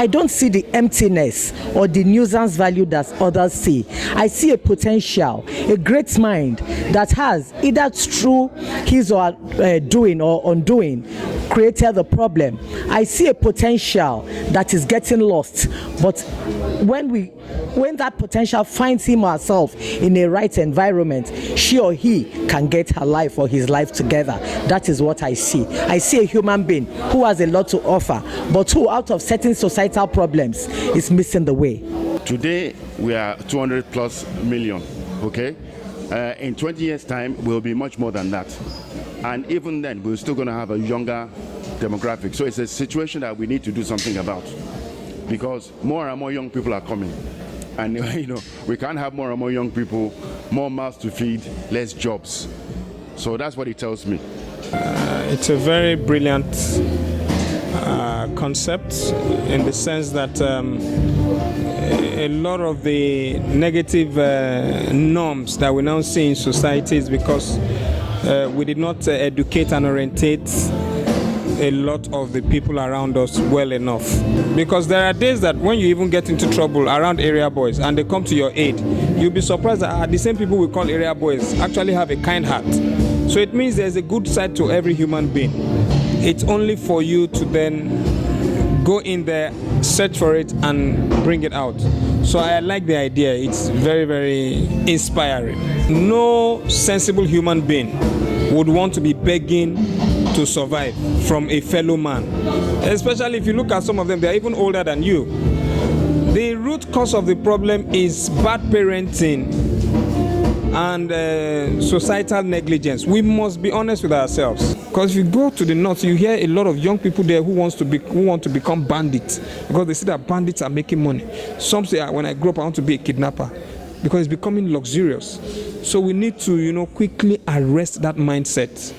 I don't see the emptiness or the nuisance value that others see. I see a potential, a great mind that has, either through his or doing or undoing, created the problem. I see a potential that is getting lost, but when that potential finds him or herself in a right environment, she or he can get her life or his life together. That is what I see. I see a human being who has a lot to offer, but who, out of certain societal problems, is missing the way. Today, we are 200 plus million, okay? In 20 years' time, we'll be much more than that. And even then, we're still going to have a younger demographic. So it's a situation that we need to do something about, because more and more young people are coming. And we can't have more and more young people, more mouths to feed, less jobs. So that's what it tells me. It's a very brilliant concept, in the sense that a lot of the negative norms that we now see in society is because we did not educate and orientate a lot of the people around us well enough. Because there are days that when you even get into trouble around area boys and they come to your aid, you'll be surprised that the same people we call area boys actually have a kind heart. So it means there's a good side to every human being. It's only for you to then go in there, search for it, and bring it out. So I like the idea. It's very, very inspiring. No sensible human being would want to be begging to survive from a fellow man. Especially if you look at some of them, they're even older than you. The root cause of the problem is bad parenting and societal negligence. We must be honest with ourselves. Because if you go to the north, you hear a lot of young people there who want to become bandits, because they see that bandits are making money. Some say, when I grow up, I want to be a kidnapper, because it's becoming luxurious. So we need to, quickly arrest that mindset.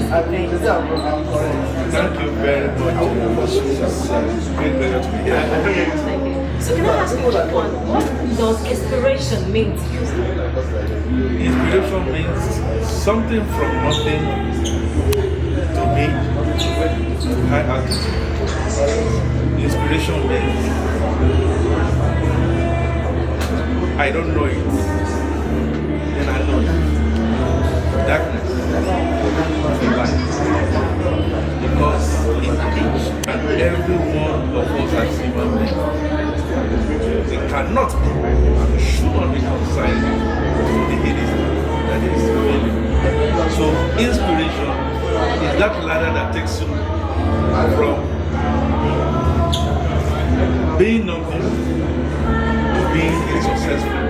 Thank you very much. It's a great pleasure to be here. Thank you. So can I ask you what does inspiration mean to you? Inspiration means something from nothing to me to high altitude. Inspiration means I don't know it, then I know it. Darkness is light. Because each and every one of us as human beings, they cannot be and should not be consigned to the Hades that is failing. So inspiration is that ladder that takes you from being nothing to being a successful,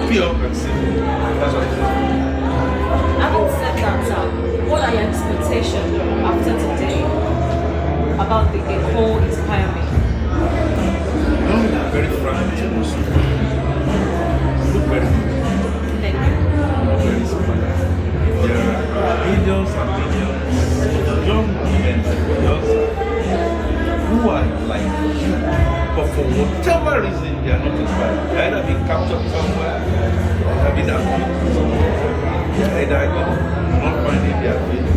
pure and simple. That's what it is. Having said that, what are your expectations after today about the Eko Inspire Me? No, very frank with you. Look very good. Thank you. Very smart. There are millions and millions of young women and girls who are like you, but for whatever reason they are not inspired. They either been captured somewhere, they have been abused somewhere, they either not finding their feet.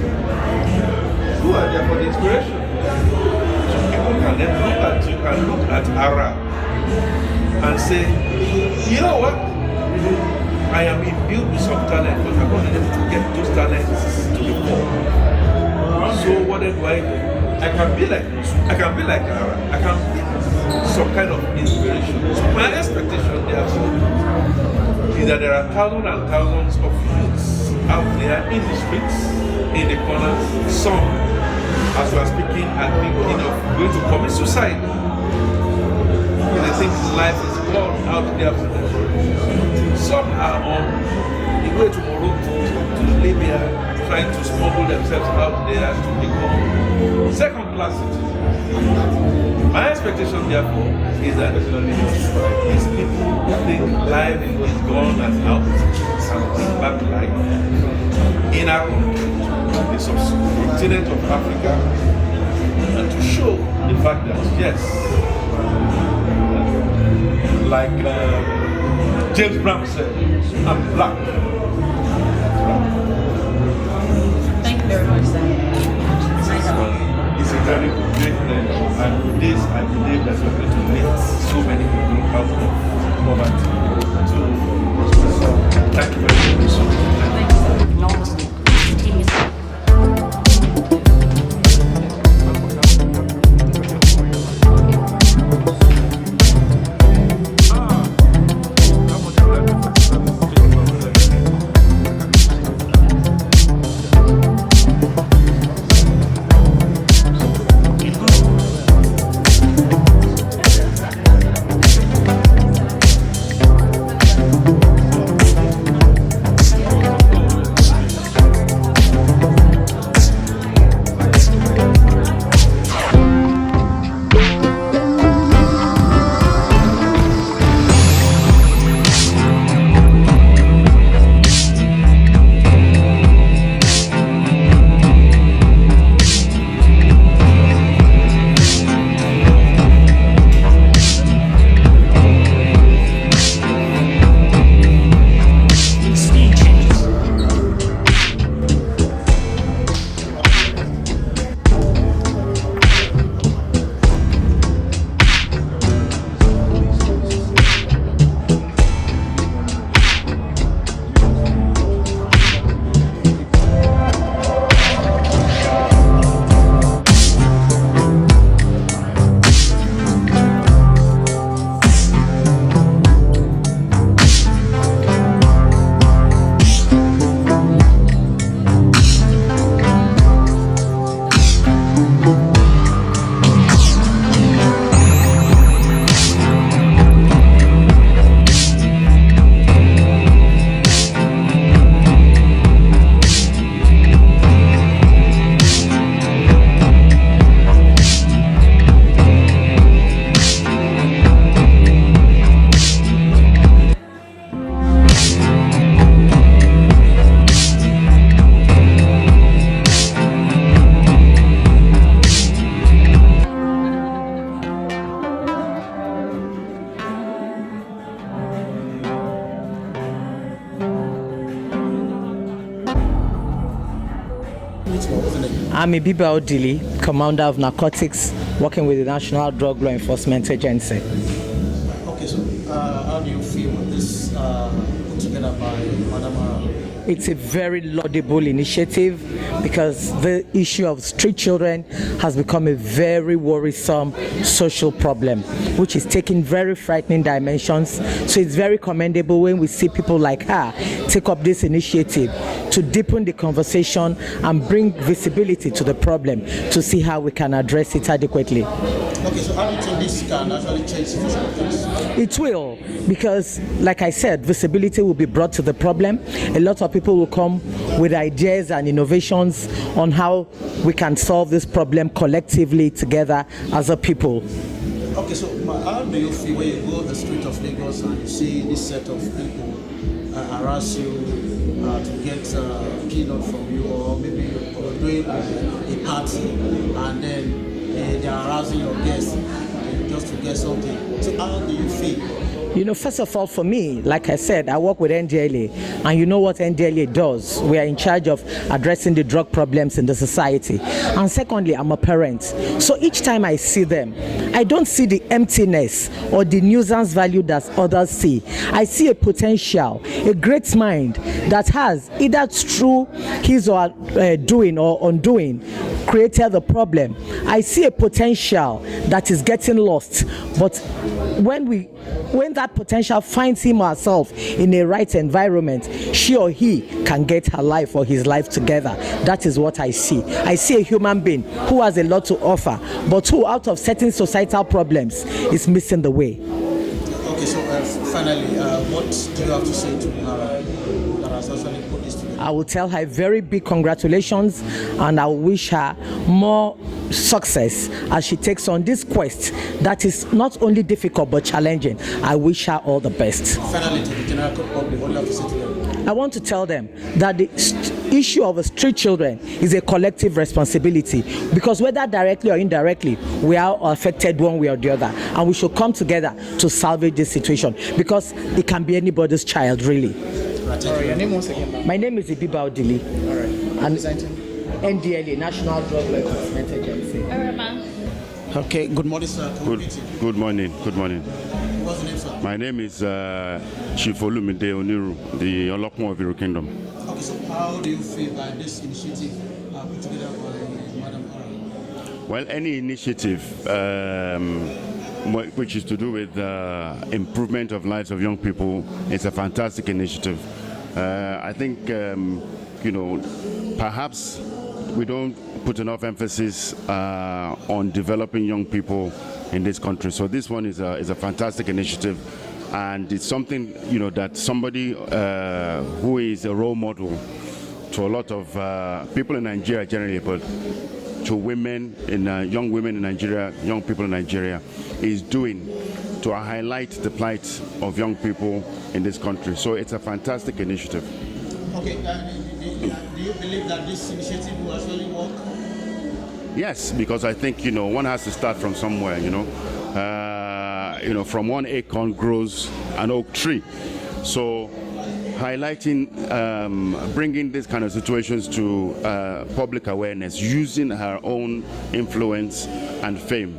Who are there for the inspiration? So people can then look at you and look at Ara and say, you know what? I am imbued with some talent, but I'm not able to get those talents to the fore. So what do I do? I can be like Ara. I can be some kind of inspiration. So my expectation is that there are thousands and thousands of youths out there in the streets, in the corners. Some, as we are speaking, are thinking of going to commit suicide. They think life is gone out there for them. Some are on the way to Morocco, to Libya, trying to smuggle themselves out there to become second-class citizens. My expectation, therefore, is that these people who think life is gone and out and bring back life in our country, the subcontinent of Africa, and to show the fact that, yes, like James Brown said, I'm black. Thank you very much, sir. It's a very great pleasure, and with this, I believe that we're going to meet so many people out of poverty to so thank you very much. Thank you, sir. Enormously. Continuously. I'm Ibiba Odili, Commander of Narcotics, working with the National Drug Law Enforcement Agency. Okay, so how do you feel with this put together by Madam Ara? It's a very laudable initiative because the issue of street children has become a very worrisome social problem, which is taking very frightening dimensions. So it's very commendable when we see people like her take up this initiative to deepen the conversation and bring visibility to the problem to see how we can address it adequately. Okay, so how do you think this can actually change situation of things? It will, because like I said, visibility will be brought to the problem. A lot of people will come with ideas and innovations on how we can solve this problem collectively together as a people. Okay, so how do you feel when you go the street of Lagos and you see this set of people harass you to get Keynote from you, or maybe you're doing a party and then they're harassing your guests just to get something. So how do you feel? You know, first of all, for me, like I said, I work with NDLA, and you know what NDLA does. We are in charge of addressing the drug problems in the society. And secondly, I'm a parent. So each time I see them, I don't see the emptiness or the nuisance value that others see. I see a potential, a great mind that has, either through his or doing or undoing, created the problem. I see a potential that is getting lost, but when that potential finds him or herself in a right environment, she or he can get her life or his life together. That is what I see. I see a human being who has a lot to offer, but who, out of certain societal problems, is missing the way. Okay, so finally, what do you have to say to her that has actually put this together? I will tell her very big congratulations, and I wish her more success as she takes on this quest that is not only difficult but challenging. I wish her all the best. Finally, to the general public, what do you have to say to them? I want to tell them that the issue of street children is a collective responsibility, because whether directly or indirectly, we are affected one way or the other, and we should come together to salvage this situation, because it can be anybody's child, really. Sorry, your name once again? My name is Ibiba Odili. All right. And NDLA, National Drug Law Enforcement Agency. Okay, good morning, sir. Good morning. Good morning. What's the name, sir? My name is Chief Olumide Oniru, the Olokun of Iru Kingdom. Okay, so how do you feel by this initiative put together by Madam Ara? Well, any initiative which is to do with improvement of lives of young people, it's a fantastic initiative. I think, perhaps we don't put enough emphasis on developing young people in this country. So this one is a fantastic initiative, and it's something that somebody who is a role model to a lot of people in Nigeria generally, but to women, young women in Nigeria, young people in Nigeria, is doing to highlight the plight of young people in this country. So it's a fantastic initiative. Okay, do you believe that this initiative will actually work? Yes, because I think one has to start from somewhere. From one acorn grows an oak tree. So highlighting, bringing these kind of situations to public awareness, using her own influence and fame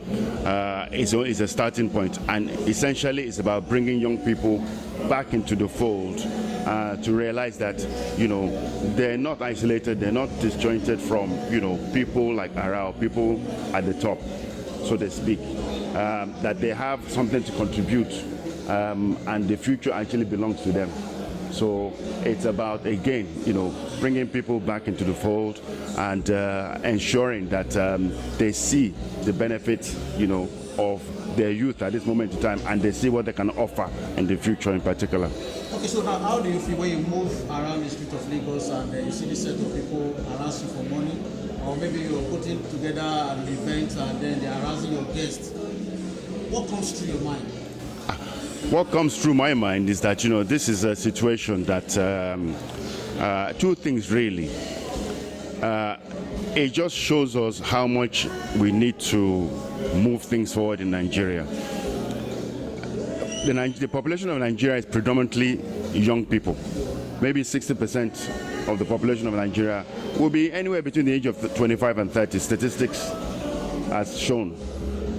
is a starting point. And essentially it's about bringing young people back into the fold to realize that, they're not isolated, they're not disjointed from, people like Ara, people at the top, so to speak, that they have something to contribute, and the future actually belongs to them. So it's about, again, bringing people back into the fold and ensuring that they see the benefit, of their youth at this moment in time, and they see what they can offer in the future in particular. Okay, so how do you feel when you move around the street of Lagos and you see this set of people harass you for money, or maybe you're putting together an event and then they're harassing your guests? What comes through your mind? What comes through my mind is that, this is a situation that, two things really. It just shows us how much we need to move things forward in Nigeria. The population of Nigeria is predominantly young people. Maybe 60% of the population of Nigeria will be anywhere between the age of 25 and 30. Statistics has shown.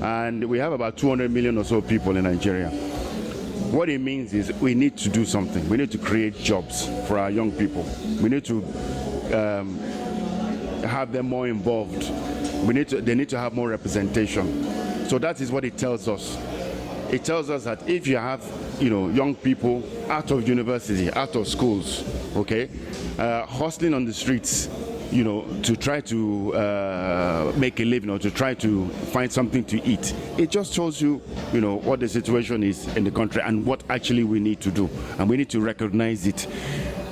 And we have about 200 million or so people in Nigeria. What it means is we need to do something. We need to create jobs for our young people. We need to have them more involved. They need to have more representation. So that is what it tells us. It tells us that if you have, young people out of university, out of schools, okay, hustling on the streets, to try to make a living or to try to find something to eat, it just shows you, what the situation is in the country and what actually we need to do, and we need to recognize it.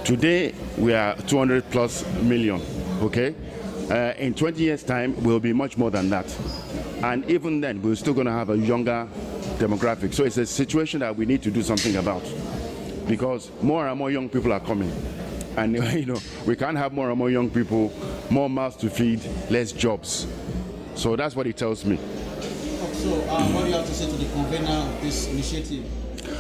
Today we are 200 plus million, okay. In 20 years' time, we'll be much more than that. And even then, we're still going to have a younger demographic. So it's a situation that we need to do something about, because more and more young people are coming. And, we can't have more and more young people, more mouths to feed, less jobs. So that's what it tells me. So what do you have to say to the convener of this initiative?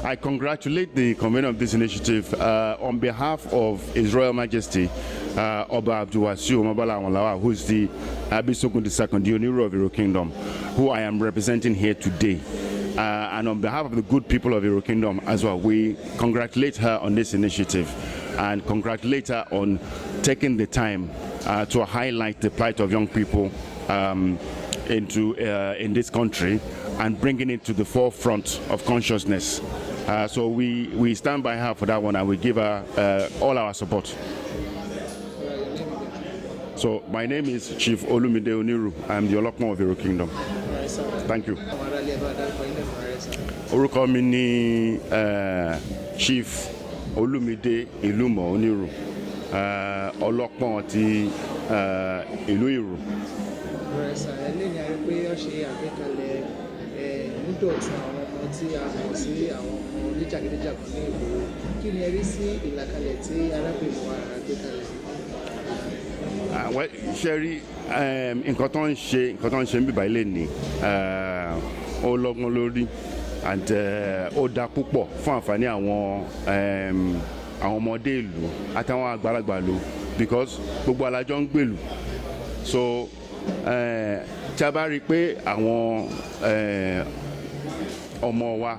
I congratulate the convener of this initiative on behalf of His Royal Majesty, Oba Solomon, who is the Abisogun II, the Oniru of Iro Kingdom, who I am representing here today. And on behalf of the good people of Iro Kingdom as well, we congratulate her on this initiative and congratulate her on taking the time to highlight the plight of young people in this country and bringing it to the forefront of consciousness. So we stand by her for that one, and we give her all our support. So my name is Chief Olumide Oniru. I'm the Olokmo of Iro Kingdom. Thank you. Orúkọ mi ni Chief Olumide Ilumo Oniru, Olokmo ti ìlú Ìrù. Ṣé rí nǹkan tó ń ṣe ń bíbá ilé ni ó lọ́gbọ́n lórí and ó dá púpọ̀ fún àǹfààní àwọn ọmọdé ìlú àtàwọn àgbàlagbà ìlú, because gbogbo alájọ ń gbèlú. So tí a bá rí i pé àwọn ọmọ wa,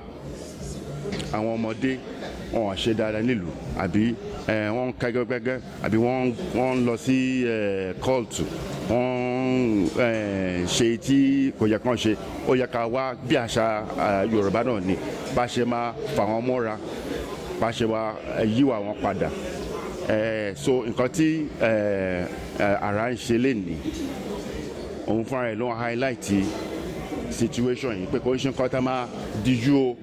àwọn ọmọdé wọn ṣe dáadáa nílùú, àbí wọ́n kẹ́gẹ́gẹ́gẹ́, àbí wọ́n lọ sí kóòtù, wọ́n ṣe tí kò yẹ kán ṣe, ó yẹ ká wá bí àṣà Yorùbá náà ni bá ṣe máa fà wọ́n mọ́ra, bá ṣe wá yíwà wọn padà. So nǹkan tí ara ń ṣe lénìí, òun fúnra rẹ̀ ló ń highlight situation yìí, pé kò ń ṣe nǹkan tá máa díjú o,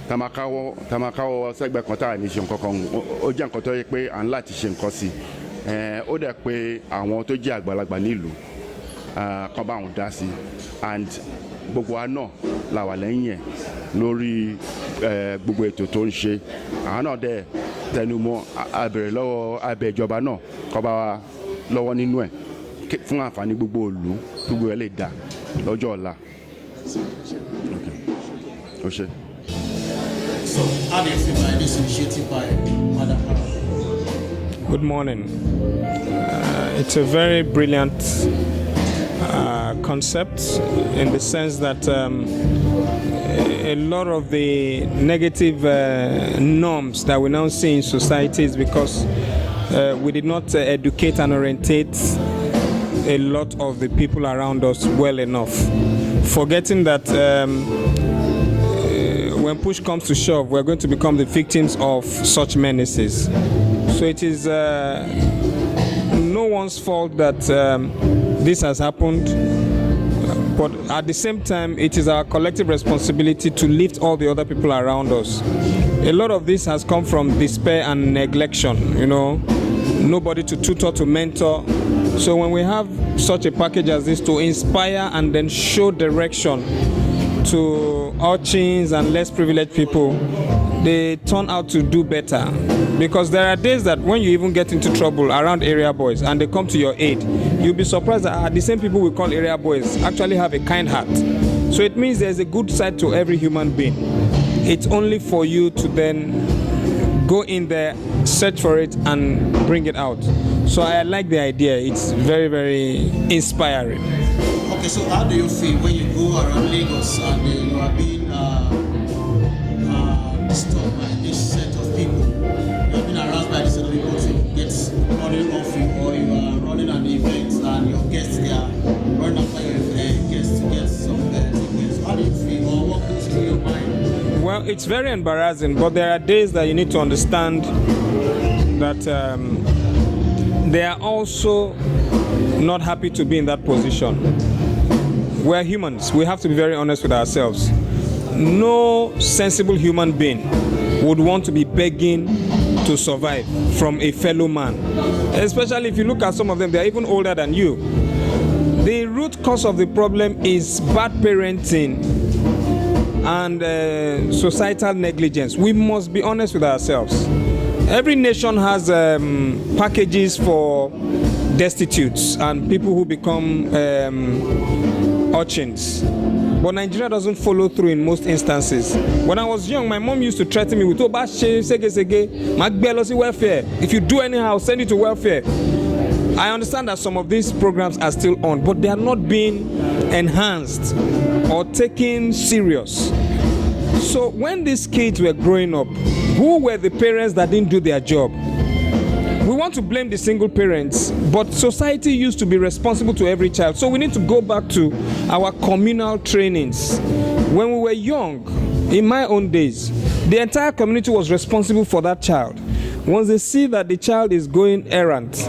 tá máa káwọ́ sẹ́gbẹ̀ kan tá à ní ṣe nǹkan kan. Ó jẹ́ nǹkan tó yẹ pé à ń láti ṣe nǹkan sí. Ó dẹ̀ pé àwọn tó jẹ́ àgbàlagbà nílùú kan bá wọn dá sí, and gbogbo wa náà la wà lẹ́yìn ẹ̀ lórí gbogbo ètò tó ń ṣe. Àwọn náà dẹ̀ tẹnumọ́ abẹ̀rẹ̀ lọ́wọ́ abẹ ìjọba náà kó bá wa lọ́wọ́ nínú ẹ̀ fún àǹfààní gbogbo ìlú, gbogbo ẹ̀ lè dá lọ́jọ́ ọ̀la. Ó ṣe. So, how do you feel by this initiative by Madam Aralola? Good morning. It's a very brilliant concept in the sense that a lot of the negative norms that we now see in society is because we did not educate and orientate a lot of the people around us well enough, forgetting that when push comes to shove, we're going to become the victims of such menaces. So it is no one's fault that this has happened, but at the same time, it is our collective responsibility to lift all the other people around us. A lot of this has come from despair and neglection, nobody to tutor, to mentor. So when we have such a package as this to inspire and then show direction to urchins and less privileged people, they turn out to do better. Because there are days that when you even get into trouble around area boys and they come to your aid, you'll be surprised that the same people we call area boys actually have a kind heart. So it means there's a good side to every human being. It's only for you to then go in there, search for it, and bring it out. So I like the idea. It's very, very inspiring. Okay, so how do you feel when you go around Lagos and you are being disturbed by this set of people? You are being aroused by this set of people to get money off you, or you are running an event and your guests they are running after your guests to get some tickets. How do you feel, or what goes through your mind? Well, it's very embarrassing, but there are days that you need to understand that they are also not happy to be in that position. We're humans. We have to be very honest with ourselves. No sensible human being would want to be begging to survive from a fellow man. Especially if you look at some of them, they're even older than you. The root cause of the problem is bad parenting and societal negligence. We must be honest with ourselves. Every nation has packages for destitutes and people who become urchins. But Nigeria doesn't follow through in most instances. When I was young, my mom used to threaten me with Oba welfare. If you do anyhow, I'll send you to welfare. I understand that some of these programs are still on, but they are not being enhanced or taken serious. So when these kids were growing up, who were the parents that didn't do their job? We want to blame the single parents, but society used to be responsible to every child. So we need to go back to our communal trainings. When we were young, in my own days, the entire community was responsible for that child. Once they see that the child is going errant,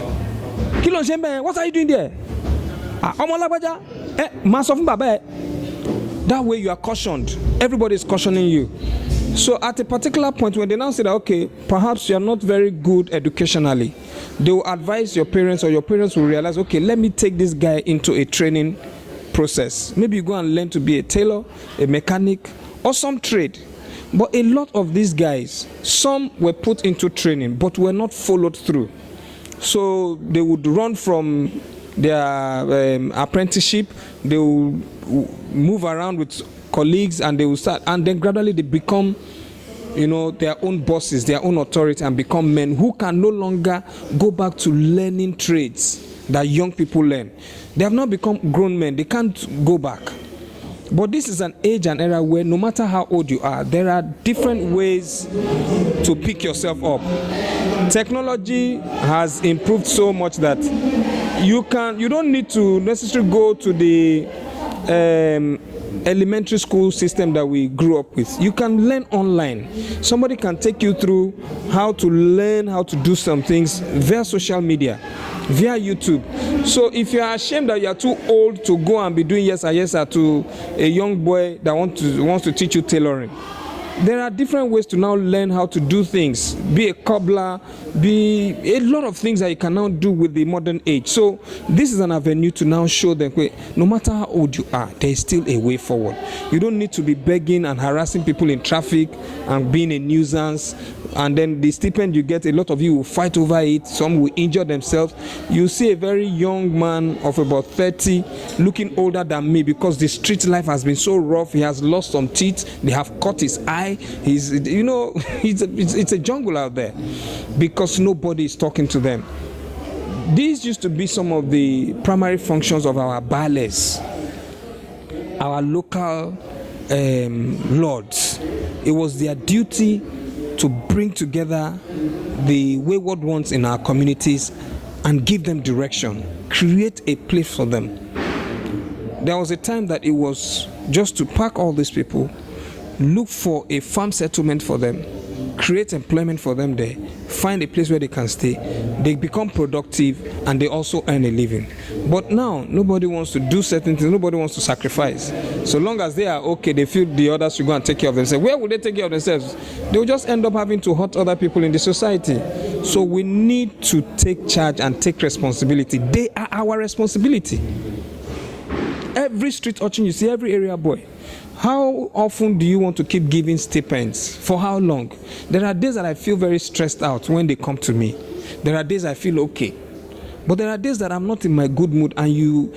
what are you doing there? That way you are cautioned. Everybody is cautioning you. So at a particular point, when they now say that, okay, perhaps you are not very good educationally, they will advise your parents, or your parents will realize, okay, let me take this guy into a training process. Maybe you go and learn to be a tailor, a mechanic, or some trade. But a lot of these guys, some were put into training, but were not followed through. So they would run from their apprenticeship, they will move around with colleagues, and they will start, and then gradually they become, their own bosses, their own authority, and become men who can no longer go back to learning trades that young people learn. They have now become grown men. They can't go back. But this is an age and era where no matter how old you are, there are different ways to pick yourself up. Technology has improved so much that you don't need to necessarily go to the elementary school system that we grew up with. You can learn online. Somebody can take you through how to learn how to do some things via social media, via YouTube. So if you are ashamed that you are too old to go and be doing yes sir to a young boy that wants to teach you tailoring, there are different ways to now learn how to do things. Be a cobbler, be a lot of things that you can now do with the modern age. So this is an avenue to now show them, no matter how old you are, there is still a way forward. You don't need to be begging and harassing people in traffic and being a nuisance. And then the stipend you get, a lot of you will fight over it. Some will injure themselves. You see a very young man of about 30 looking older than me because the street life has been so rough. He has lost some teeth. They have cut his eye. It's a jungle out there because nobody is talking to them. These used to be some of the primary functions of our bales, our local lords. It was their duty to bring together the wayward ones in our communities and give them direction, create a place for them. There was a time that it was just to pack all these people, look for a farm settlement for them, create employment for them there, find a place where they can stay, they become productive, and they also earn a living. But now, nobody wants to do certain things, nobody wants to sacrifice. So long as they are okay, they feel the others should go and take care of themselves. Where will they take care of themselves? They will just end up having to hurt other people in the society. So we need to take charge and take responsibility. They are our responsibility. Every street urchin you see, every area boy, how often do you want to keep giving stipends? For how long? There are days that I feel very stressed out when they come to me. There are days I feel okay. But there are days that I'm not in my good mood, and you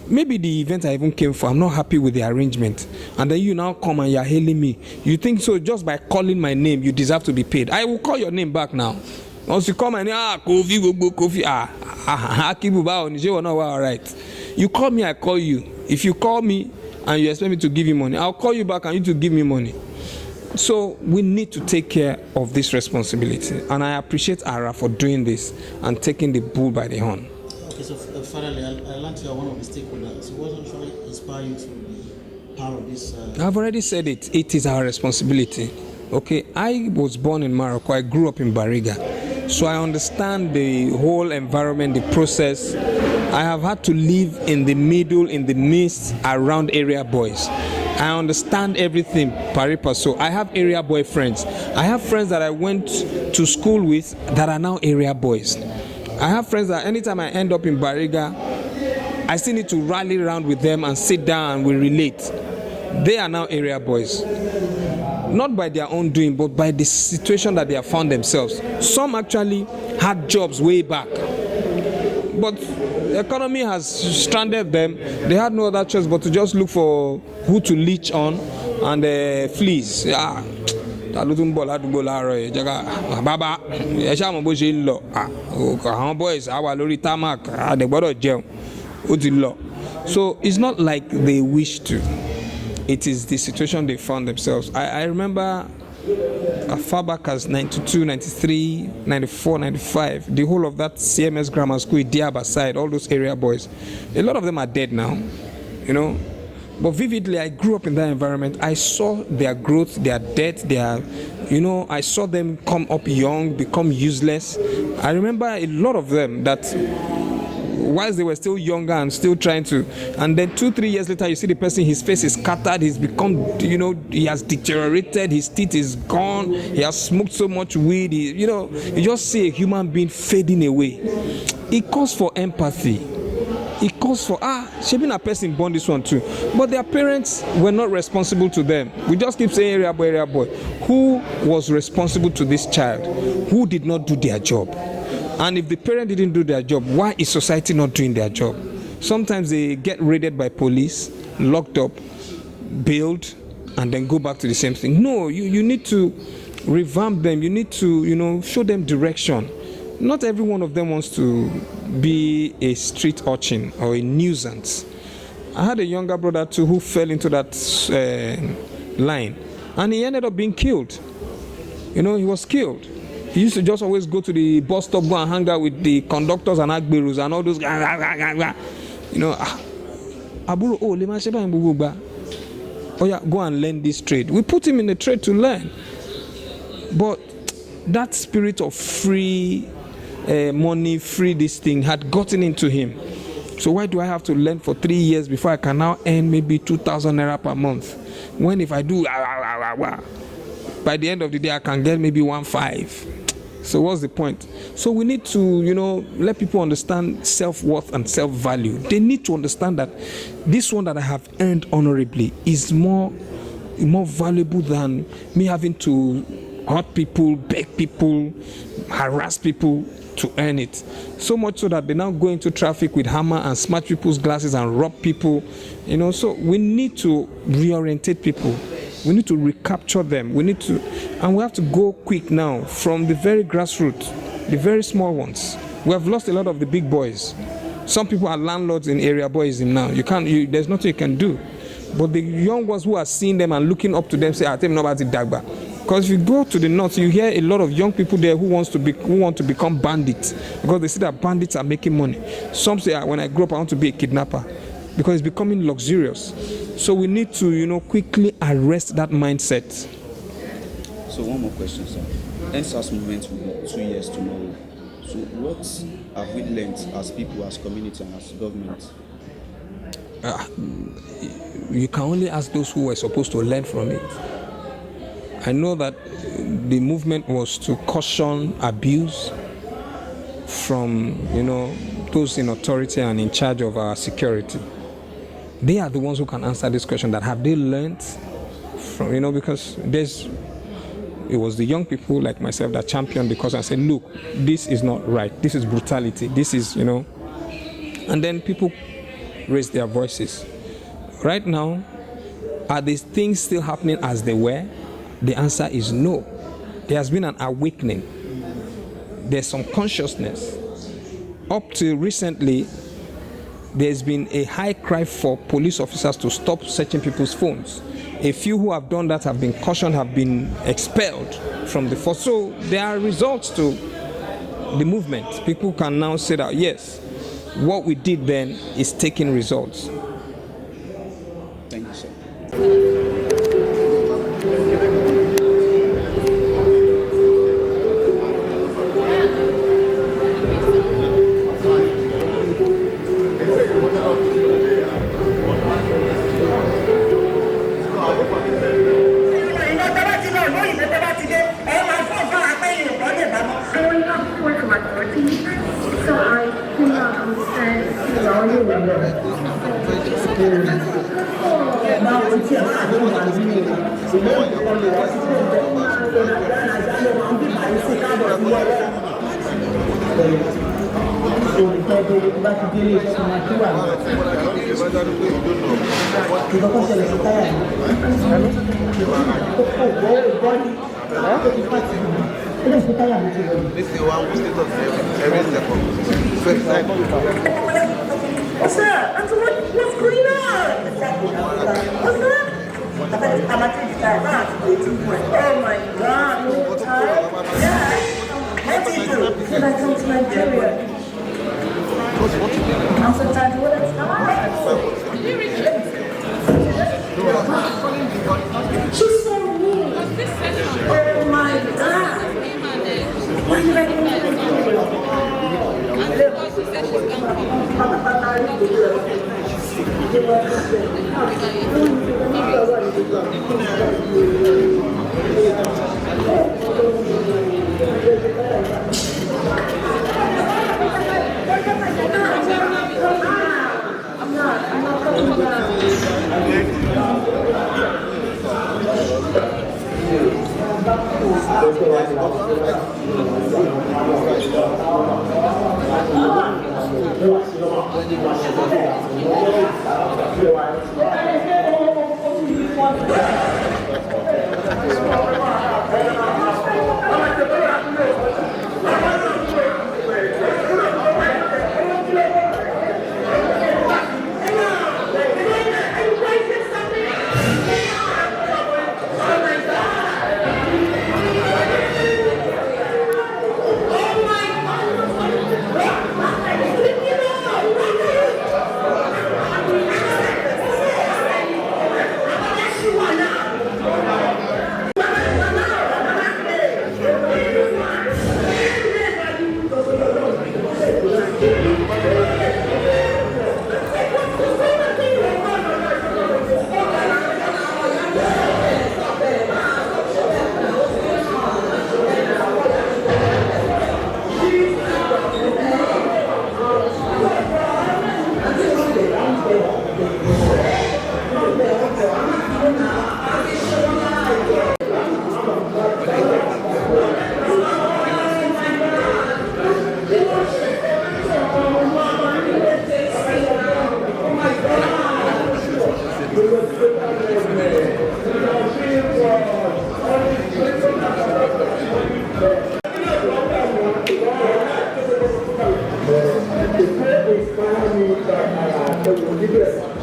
maybe the event I even came for, I'm not happy with the arrangement. And then you now come and you're hailing me. You think so just by calling my name, you deserve to be paid. I will call your name back now. Once you come and Koffi, all right. You call me, I call you. If you call me and you expect me to give you money, I'll call you back and you to give me money. So we need to take care of this responsibility, and I appreciate Ara for doing this and taking the bull by the horn. Okay, so finally, I'd like to hear one of the stakeholders. So what actually inspired you to be part of this? I've already said it. It is our responsibility. Okay, I was born in Morocco. I grew up in Bariga. So I understand the whole environment, the process. I have had to live in the middle, in the midst, around area boys. I understand everything, pari passu. I have area boy friends. I have friends that I went to school with that are now area boys. I have friends that anytime I end up in Bariga, I still need to rally around with them and sit down and we relate. They are now area boys. Not by their own doing, but by the situation that they have found themselves. Some actually had jobs way back. But the economy has stranded them. They had no other choice but to just look for who to leech on and fleas. Yeah. Boys, our lorry tarmac, they bought jail. So it's not like they wish to. It is the situation they found themselves. I remember as far back as 92, 93, 94, 95, the whole of that CMS grammar school, Diaba side, all those area boys, a lot of them are dead now, you know. But vividly, I grew up in that environment. I saw their growth, their death, I saw them come up young, become useless. I remember a lot of them that whilst they were still younger and still trying to, and then 2-3 years later, you see the person, his face is scattered, he's become, he has deteriorated, his teeth is gone, he has smoked so much weed, you just see a human being fading away. It calls for empathy. It calls for, she been a person born this one too. But their parents were not responsible to them. We just keep saying area boy. Who was responsible to this child? Who did not do their job? And if the parent didn't do their job, why is society not doing their job? Sometimes they get raided by police, locked up, bailed, and then go back to the same thing. No, you need to revamp them. You need to, show them direction. Not every one of them wants to be a street urchin or a nuisance. I had a younger brother too who fell into that line, and he ended up being killed. He was killed. He used to just always go to the bus stop, go and hang out with the conductors and agberus and all those guys. Go and learn this trade. We put him in the trade to learn. But that spirit of free money, free this thing had gotten into him. So why do I have to learn for 3 years before I can now earn maybe 2,000 naira per month? When if I do, by the end of the day, I can get maybe 1.5. So what's the point? So we need to, let people understand self-worth and self-value. They need to understand that this one that I have earned honorably is more valuable than me having to hurt people, beg people, harass people to earn it. So much so that they now go into traffic with hammer and smash people's glasses and rob people. So we need to reorientate people. We need to recapture them. We have to go quick now from the very grassroots, the very small ones. We have lost a lot of the big boys. Some people are landlords in area boyism now. There's nothing you can do. But the young ones who are seeing them and looking up to them say, I tell you about it, Dagba. Because if you go to the north, you hear a lot of young people there who want to become bandits because they see that bandits are making money. Some say, when I grow up, I want to be a kidnapper because it's becoming luxurious. So we need to, quickly arrest that mindset. So one more question, sir. NSAS movement will be 2 years tomorrow. So what have we learned as people, as community, and as government? You can only ask those who were supposed to learn from it. I know that the movement was to caution abuse from, those in authority and in charge of our security. They are the ones who can answer this question, that have they learned from, because it was the young people like myself that championed, because I said, look, this is not right. This is brutality. This is, and then people raised their voices. Right now, are these things still happening as they were? The answer is no. There has been an awakening. there's some consciousness. Up to recently, there's been a high cry for police officers to stop searching people's phones. A few who have done that have been cautioned, have been expelled from the force. So there are results to the movement. People can now say that, yes, what we did then is taking results. Thank you, sir. So I do not understand Sir, what's going on? What's that? Oh my God, you're tired? Yeah. What do you do? Can I come to Nigeria? I'm so tired. What is that? She's so mean. Oh my God. What did I do?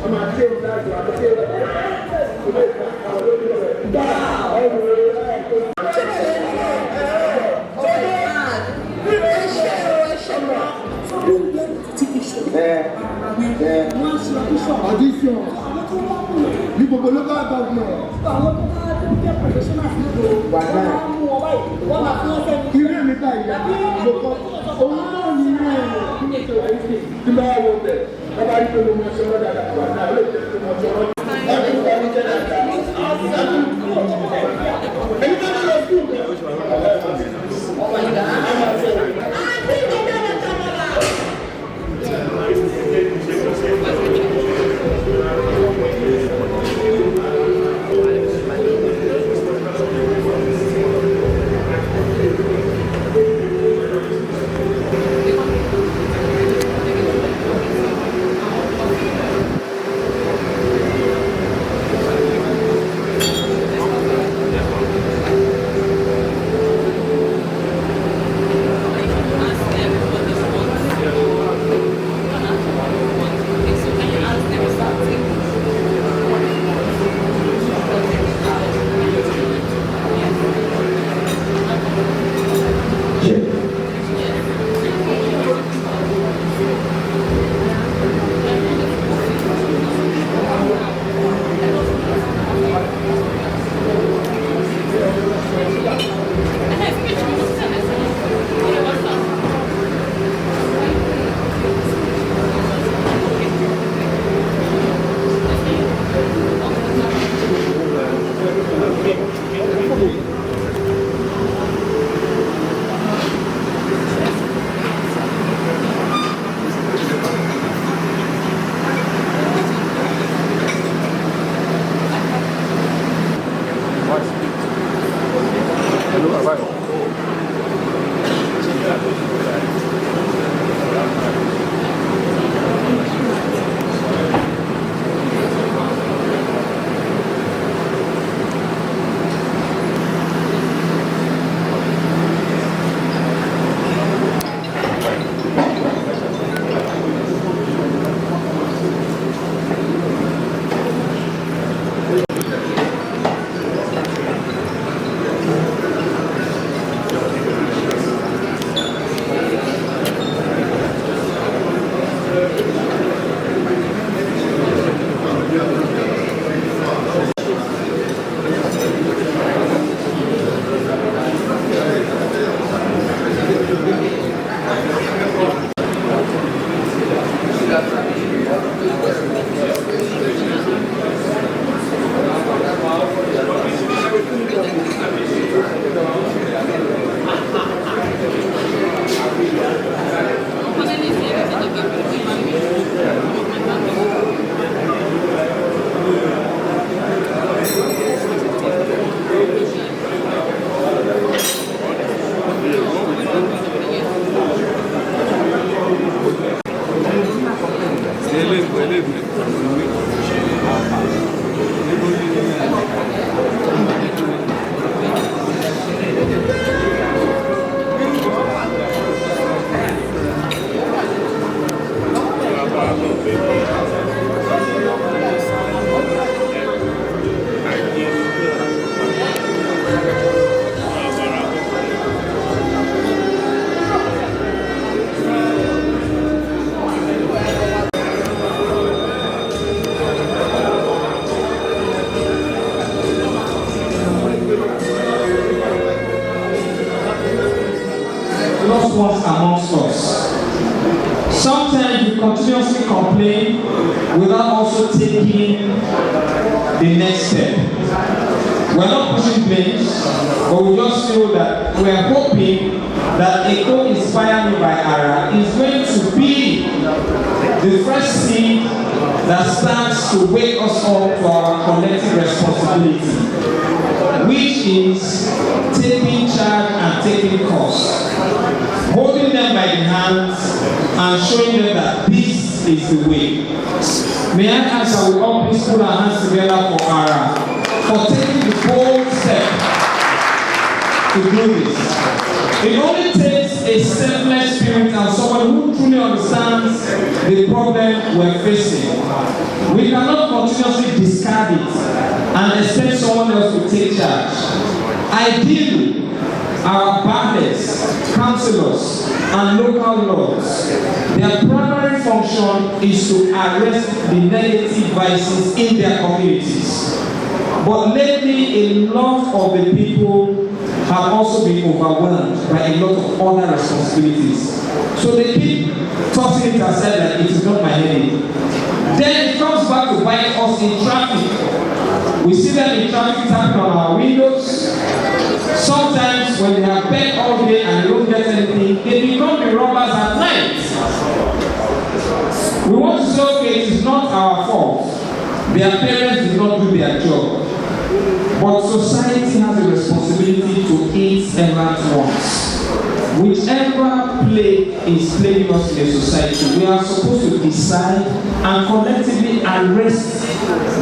I'm not coming down. ones amongst us. Sometimes we continuously complain without also taking the next step. We're not pushing blames, but we just feel that we are hoping that Eko Inspire Me by Ara is going to be the first seed that starts to wake us up to our collective responsibility, which is taking charge and taking cost, holding them by the hands and showing them that this is the way. May I ask that we all please put our hands together for Ara, for taking the bold step to do this. It only takes a selfless spirit and someone who truly understands the problem we're facing. We cannot continuously discard it and expect someone else to take charge. Ideally, our partners, councillors, and local lords, their primary function is to arrest the negative vices in their communities. But lately, a lot of the people have also been overwhelmed by a lot of other responsibilities. So they keep tossing it aside that it is not my headache. Then it comes back to bite us in traffic. We see them in traffic tapping on our windows. Sometimes when they have begged all day and they don't get anything, they become the robbers at night. We want to say, okay, it is not our fault. Their parents did not do their job. But society has a responsibility to aid errant ones. Whichever plague is plaguing us in a society, we are supposed to decide and collectively arrest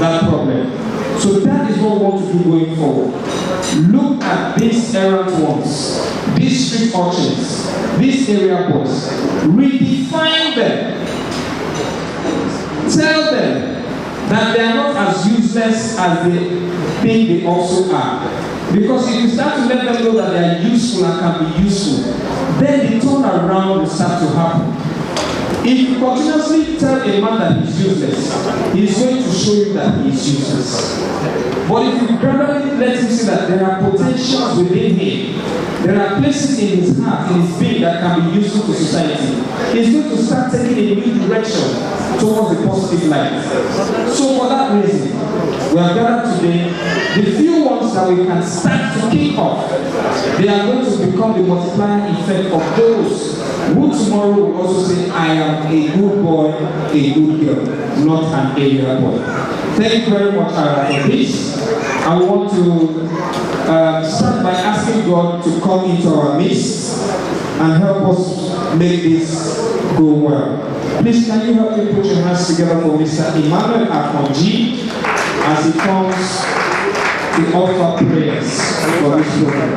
that problem. So that is what we want to do going forward. Look at these errant ones, these street urchins, these area boys. Redefine them. Tell them that they are not as useless as they think they also are. Because if you start to let them know that they are useful and can be useful, then the turnaround will start to happen. If you continuously tell a man that he's useless, he's going to show you that he's useless. But if you gradually let him see that there are potentials within him, there are places in his heart, in his being that can be useful to society, he's going to start taking a new direction towards the positive life. So for that reason, we are gathered today. The few ones that we can start to kick off, they are going to become the multiplier effect of those who tomorrow will also say, I am a good boy, a good girl, not an area boy. Thank you very much, Ara, for this. I want to start by asking God to come into our midst and help us make this go well. Please, can you help me put your hands together for Mr. Emmanuel Akonji as he comes to offer prayers for this program.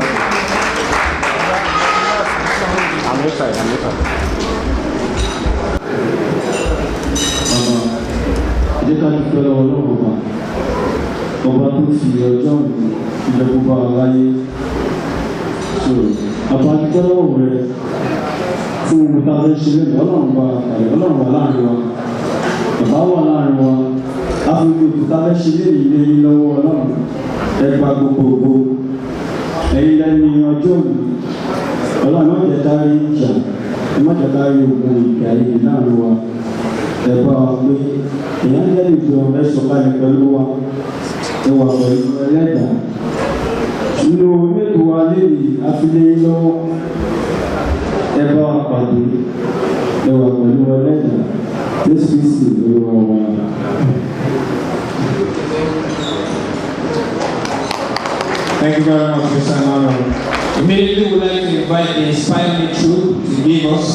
Jẹ́ ká dúpẹ́ lọ́wọ́ Ọlọ́run ọba tó fi ọjọ́ ìjọ gbogbo àráyé. So, àbá dúpẹ́ lọ́wọ́ rẹ̀ fún ohun tá a fẹ́ ṣe lẹ́nu Ọlọ́run bá àkàlẹ̀ Ọlọ́run wà láàrin wa. Bàbá wà láàrin wa. A fi gbogbo tá a fẹ́ ṣe lẹ́nu ilé yín lọ́wọ́ Ọlọ́run. Ẹ gba gbogbogbò. Ẹ̀yin lẹ́ni ọjọ́ òní. Ọlọ́run má jẹ́ ká rí ìjà. Ẹ má jẹ́ ká rí ogun ìgbà yìí láàrin wa. Ẹ bá wa pé èèyàn jẹ́ ìjọ ẹ̀ṣọ́ báyìí pẹ̀lú wa ẹwà pẹ̀lú ẹlẹ́dà nínú mẹ́tò wa léèrè afilé lọ́wọ́ ẹ bá wa pàdé ẹwà pẹ̀lú ẹlẹ́dà lẹ́sìkìsì olúwa wa. Thank you very much, Mr. Emmanuel. Immediately, we'd like to invite the Inspire Me troupe to give us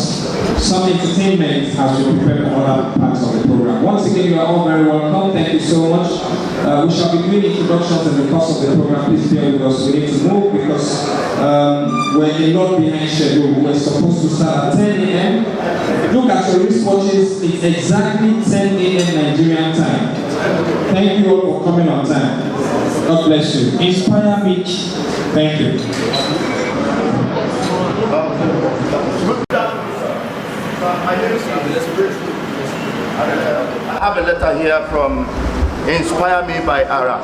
some entertainment as we prepare for other parts of the program. Once again, you are all very welcome. Thank you so much. We shall be doing introductions in the course of the program. Please bear with us. We need to move because we're a lot behind schedule. We're supposed to start at 10 a.m. Look at your wristwatches. It's exactly 10 a.m. Nigerian time. Thank you all for coming on time. God bless you. Inspire Me. Thank you. I have a letter here from Inspire Me by Ara.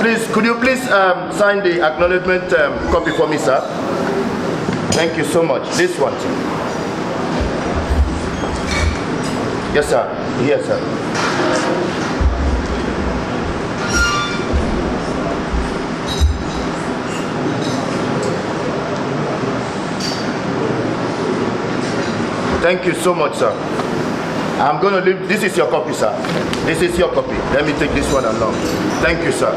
Please, could you please sign the acknowledgement copy for me, sir? Thank you so much. This one. Yes, sir. Yes, sir. Thank you so much, sir. I'm going to leave. This is your copy, sir. This is your copy. Let me take this one along. Thank you, sir.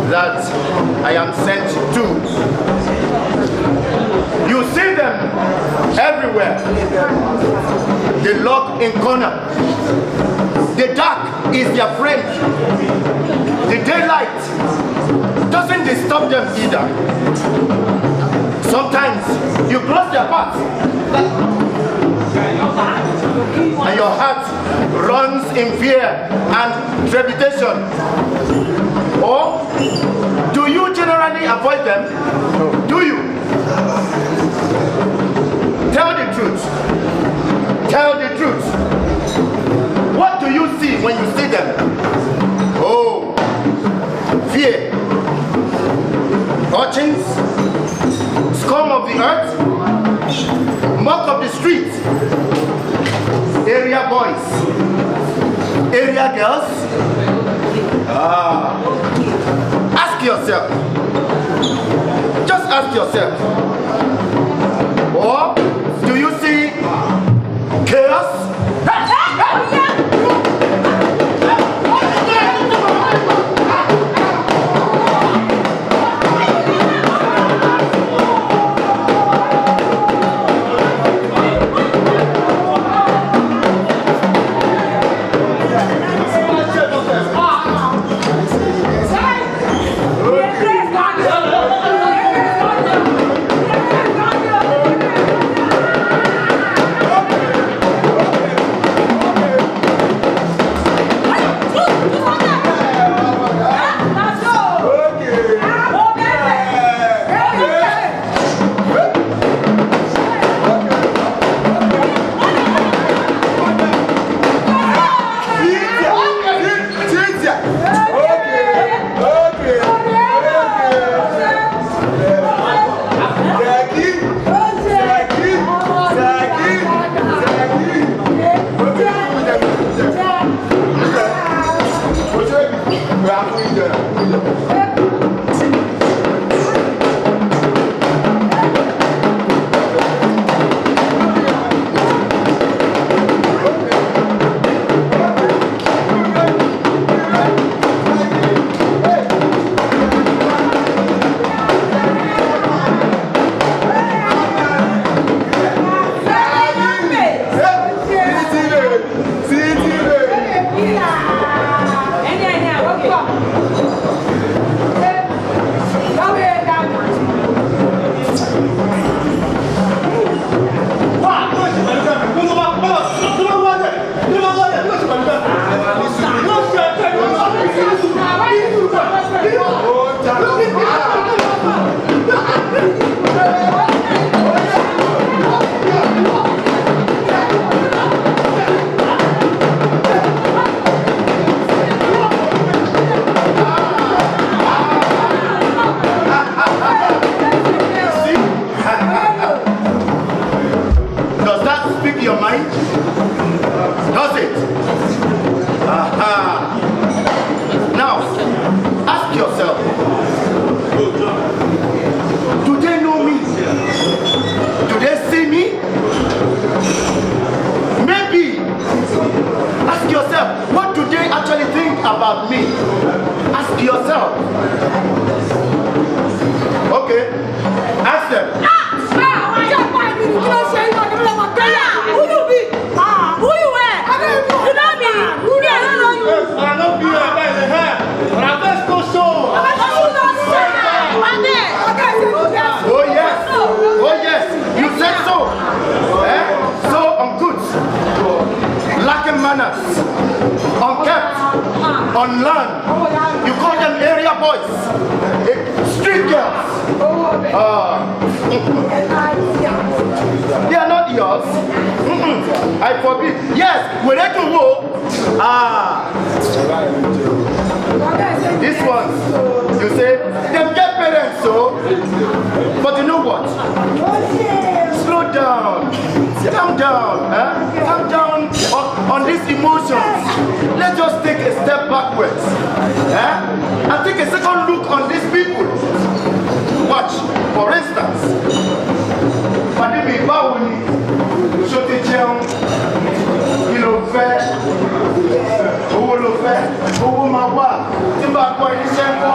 That I am sent to. You see them everywhere. They lock in corner. The dark is their friend. The daylight doesn't disturb them either. Sometimes you cross their path and your heart runs in fear and trepidation. Or do you generally avoid them? Do you? Tell the truth. Tell the truth. What do you see when you see them? Oh, fear. the earth, muck of the street, area boys, area girls. Ask yourself, just ask yourself, or do you see chaos? About me, ask yourself. Okay, ask them. Who you be? Who you wear? You know me? Me, I don't know you. I don't be here by the hair, but I best go show. Oh yes, oh yes, you said so. So uncouth, lacking manners, unkept, unlearned. You call them area boys, street girls. They are not yours. I forbid. Yes, when they can go. This one, you say, them get parents, so. But you know what? Slow down. Calm down. Calm down on these emotions. Let's just take a step backwards. And take a second look on these people. Watch, for instance. Padimi Bawuni, Shote Cheon, Ilofe, Owolofe, Owomawa, Timba Kwa Ilishenko,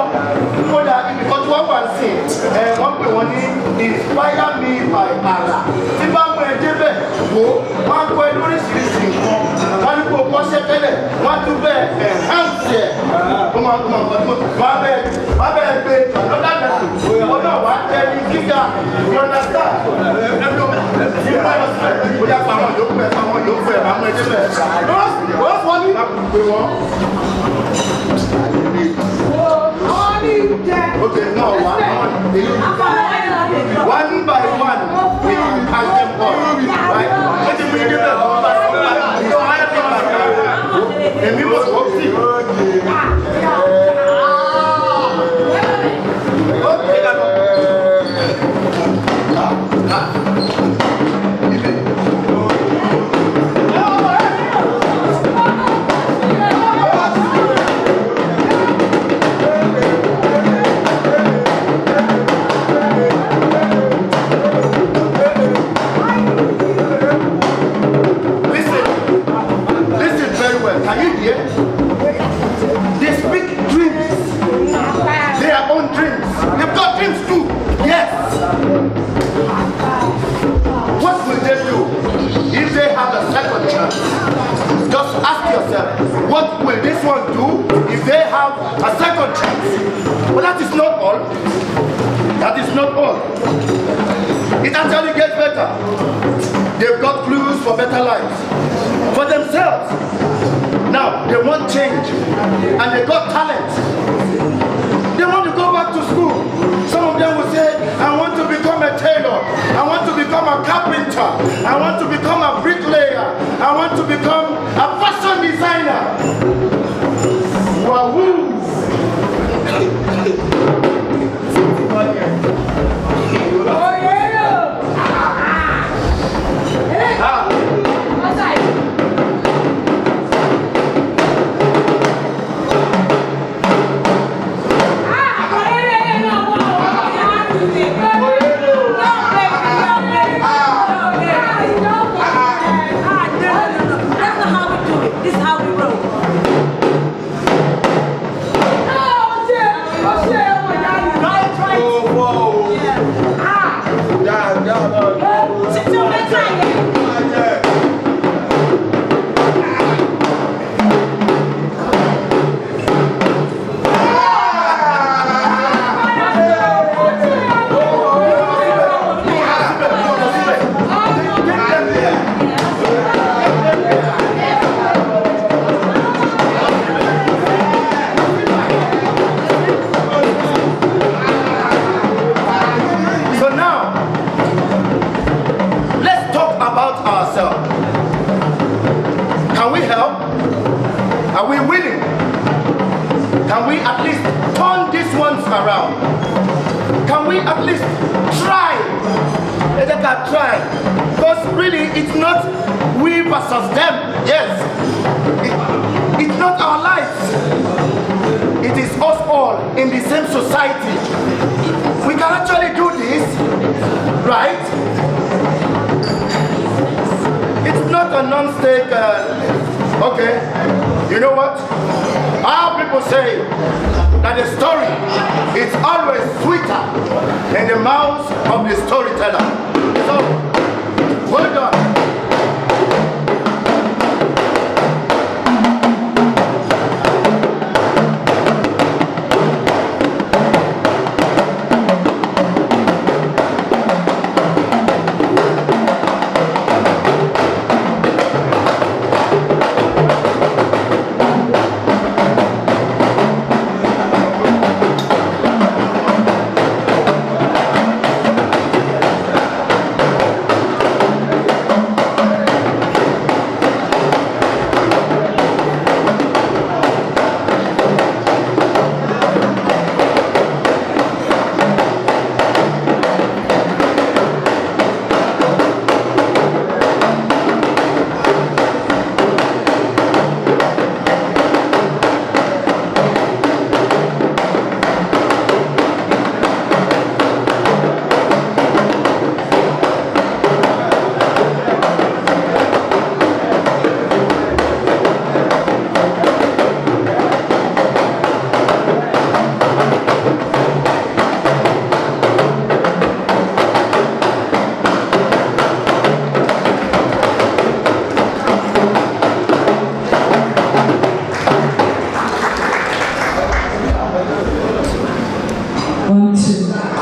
Koda, because what one thing, one inspire me by Allah. Timba Kwa Jebe, one Kwa Ilishenko, one Kwa Shepele, one to be enhance. Come on, you understand? Okay, no, one by one, we have them all, right? And we must walk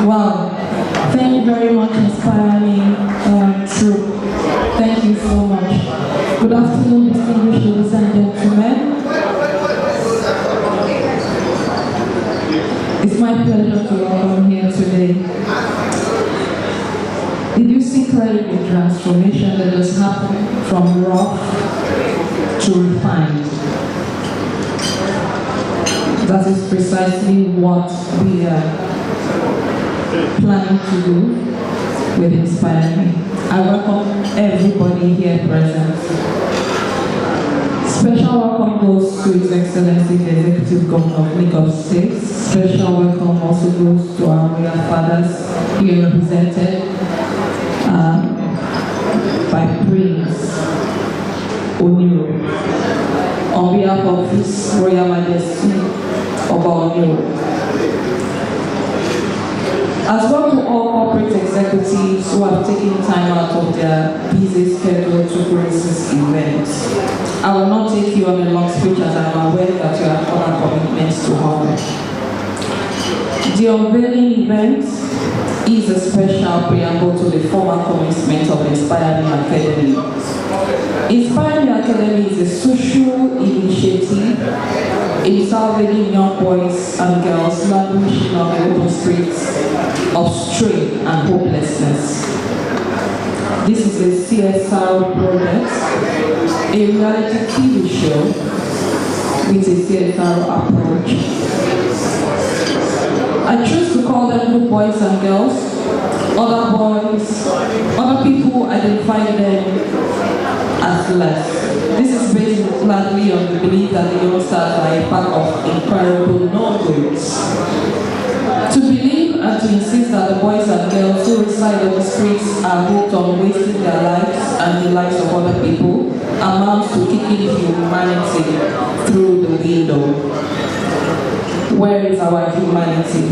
Wow. Thank you very much, Inspire Me. True. Thank you so much. Good afternoon, distinguished ladies and gentlemen. It's my pleasure to welcome here today. Did you see clearly the transformation that has happened from rough to refined? That is precisely what we are planning to do. with Inspire Me. I welcome everybody here present. Special welcome goes to His Excellency the Executive Governor of Lagos State. Special welcome also goes to our royal fathers here represented by Prince Oniro. On behalf of His Royal Majesty Oba Oniro. As well to all corporate executives who have taken time out of their busy schedule to grace this event. I will not take you on a long speech as I am aware that you have other commitments to honor. The unveiling event is a special preamble to the formal commencement of Inspire Me Academy. Inspire Me Academy is a social initiative in salvaging young boys and girls languishing on the open streets of strain and hopelessness. This is a CSR project, a reality TV show with a CSR approach. I choose to call them good boys and girls. Other boys, other people identify them as less. This is based largely on the belief that the youngsters are a part of incredible no-goods. To believe and to insist that the boys and girls who reside on the streets are hooked on wasting their lives and the lives of other people amounts to kicking humanity through the window. Where is our humanity?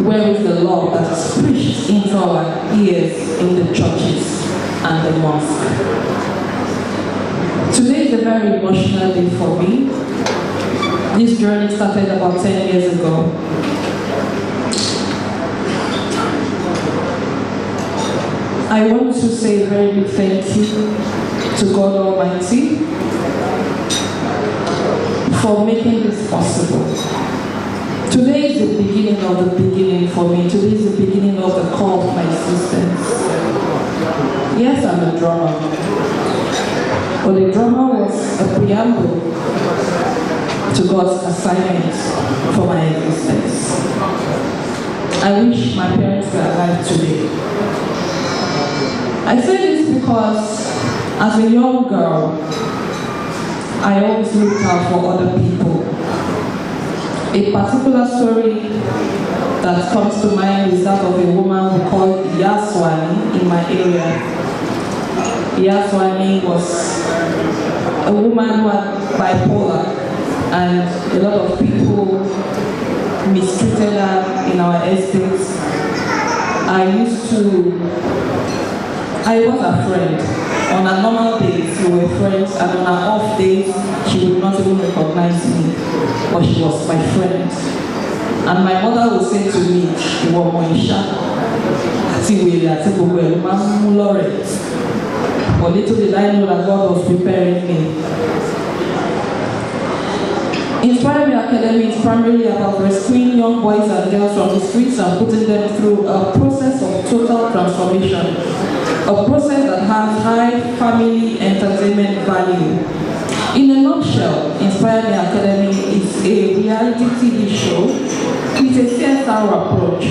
Where is the love that is preached into our ears in the churches and the mosque? Today is a very emotional day for me. This journey started about 10 years ago. I want to say a very big thank you to God Almighty for making this possible. Today is the beginning of the beginning for me. Today is the beginning of the call of my existence. Yes, I'm a drummer. But the drummer was a preamble to God's assignment for my existence. I wish my parents were alive today. I say this because as a young girl, I always looked out for other people. A particular story that comes to mind is that of a woman who called Yaswani in my area. Yaswani was a woman who had bipolar, and a lot of people mistreated her in our estates. I was a friend. On her normal days, we were friends, and on her off days, she would not even recognize me, but she was my friend. And my mother would say to me, "Iwo Moisha, ati wele ati gbogbo elu ma mu lore." But little did I know that God was preparing me. Inspire Me Academy is primarily about rescuing young boys and girls from the streets and putting them through a process of total transformation. A process that has high family entertainment value. In a nutshell, Inspire Me Academy is a reality TV show with a CSR approach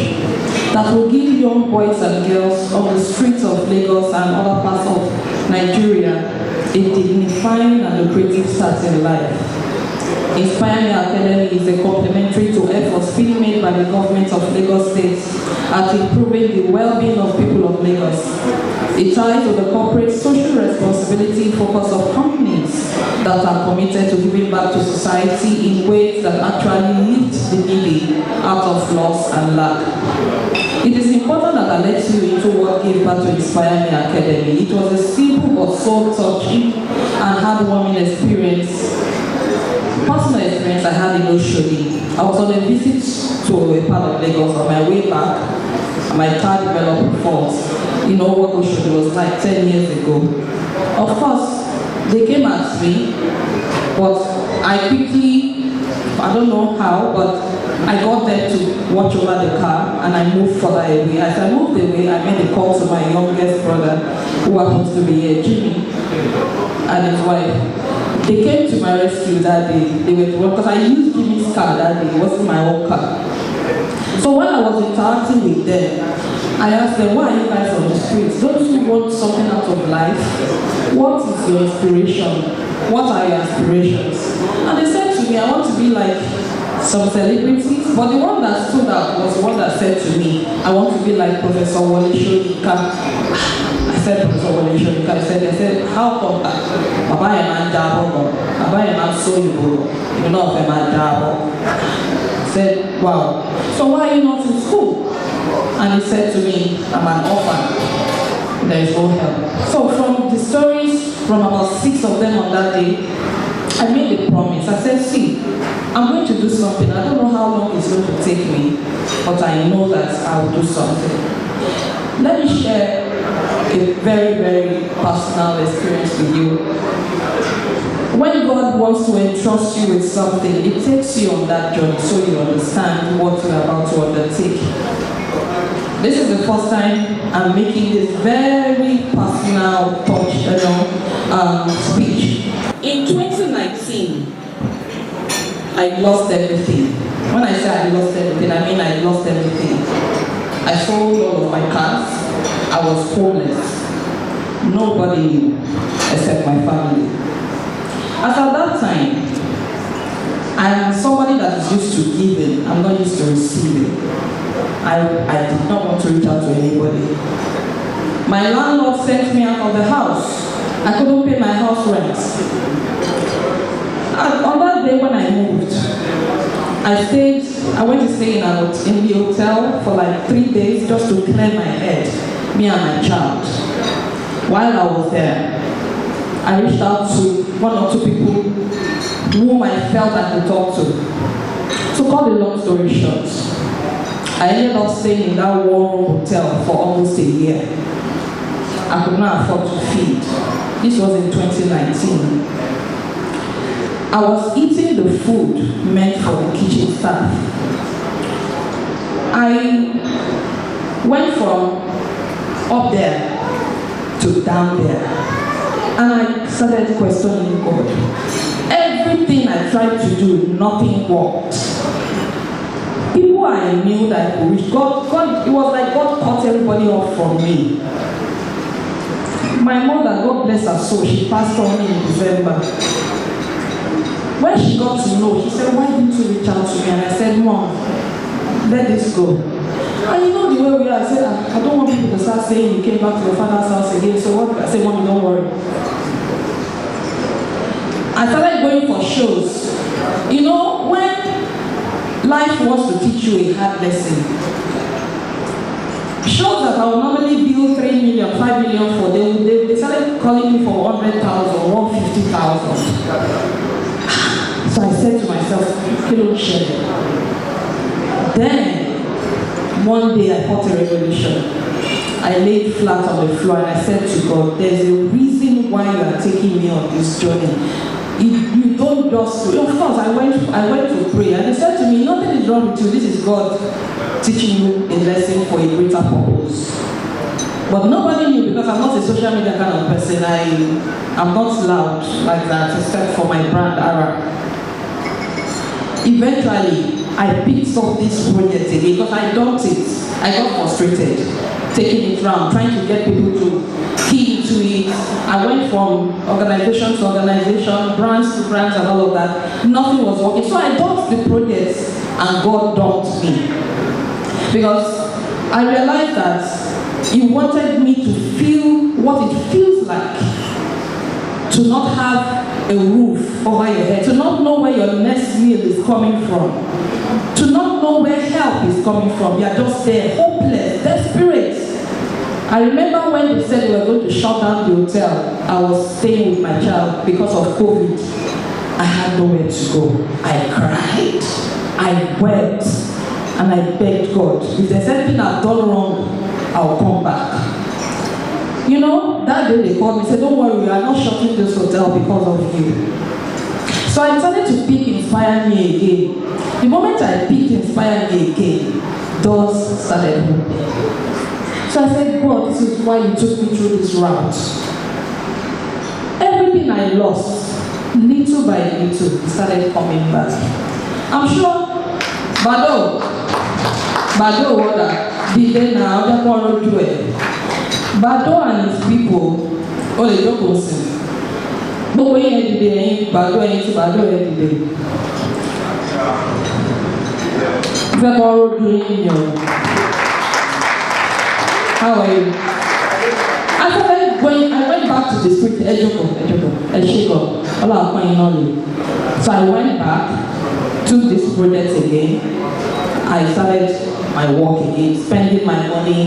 that will give young boys and girls on the streets of Lagos and other parts of Nigeria a dignifying and lucrative start in life. Inspire Me Academy is a complementary to efforts being made by the government of Lagos State at improving the well-being of people of Lagos. It ties to the corporate social responsibility focus of companies that are committed to giving back to society in ways that actually lift the needy out of loss and lack. It is important that I let you into what gave back to Inspire Me Academy. It was a simple but soul-touching and heartwarming experience. Personal experience I had in Oshodi. I was on a visit to a part of Lagos. On my way back, my car developed faults. You know what Oshodi was like 10 years ago. Of course, they came at me, but I quickly, I don't know how, but I got there to watch over the car and I moved further away. As I moved away, I made a call to my youngest brother, who happens to be here, Jimmy, and his wife. They came to my rescue that day. They were to work because I used Jimmy's car that day. It wasn't my own car. So when I was interacting with them, I asked them, why are you guys on the streets? Don't you want something out of life? What is your inspiration? What are your aspirations? And they said to me, I want to be like some celebrities, but the one that stood out was the one that said to me, I want to be like Professor Wole Soyinka. I said, Professor Wole Soyinka. They said, how come that? Baba Eman Jabo, Baba Eman Soyibo, you know of Eman Jabo. I said, wow. So why are you not in school? And he said to me, I'm an orphan. There is no help. So from the stories, from about 6 of them on that day, I made a promise. I said, see, I'm going to do something. I don't know how long it's going to take me, but I know that I will do something. Let me share a very, very personal experience with you. When God wants to entrust you with something, it takes you on that journey so you understand what you're about to undertake. This is the first time I'm making this very personal speech. In 2019, I lost everything. When I say I lost everything, I mean I lost everything. I sold all of my cars. I was homeless. Nobody knew except my family. As at that time, I am somebody that is used to giving. I'm not used to receiving. I did not want to reach out to anybody. My landlord sent me out of the house. I couldn't pay my house rent. And on that day when I moved, I went to stay in the hotel for like 3 days just to clear my head, me and my child. While I was there, I reached out to 1 or 2 people whom I felt I could talk to. To cut the long story short, I ended up staying in that one hotel for almost a year. I could not afford to feed. This was in 2019. I was eating the food meant for the kitchen staff. I went from up there to down there, and I started questioning God. Everything I tried to do, nothing worked. People I knew that I could reach, God, it was like God cut everybody off from me. My mother, God bless her soul, she passed on me in December. When she got to know, she said, why didn't you reach out to me? And I said, Mom, let this go. And you know the way we are, I said, I don't want people to start saying you came back to your father's house again, so what? I said, Mom, don't worry. I started going for shows. You know, when life wants to teach you a hard lesson, shows that I would normally bill 3 million, 5 million for, they started calling me for 100,000, 150,000. So I said to myself, kilo share. Then, one day I caught a revelation. I laid flat on the floor and I said to God, there's a reason why you are taking me on this journey. You don't just, of course, I went to pray and they said to me, nothing is wrong with you, this is God teaching you a lesson for a greater purpose. But nobody knew because I'm not a social media kind of person. I'm not loud like that, except for my brand, Ara. Eventually, I picked up this project again because I dumped it. I got frustrated, taking it round, trying to get people to key into it. I went from organization to organization, branch to branch and all of that. Nothing was working. So I dumped the project and God dumped me. Because I realized that He wanted me to feel what it feels like to not have a roof over your head, to not know where your next meal is coming from, to not know where help is coming from. You are just there, hopeless, desperate. I remember when they said they were going to shut down the hotel, I was staying with my child because of COVID. I had nowhere to go. I cried, I wept, and I begged God, if there's anything I've done wrong, I'll come back. You know, that day they called me and said, don't worry, we are not shutting this hotel because of you. So I decided to pick Inspire Me again. The moment I picked Inspire Me again, doors started opening. So I said, God, this is why you took me through this route. Everything I lost, little by little, started coming back. I'm sure, Bado, water. did now, they're going to do it. Bado and his people, oh, they don't go see. But when you did Bado and Bado every day. They're going to do it. How are you? I went back to the street, so I went back, took this project again. I started my work again, spending my money.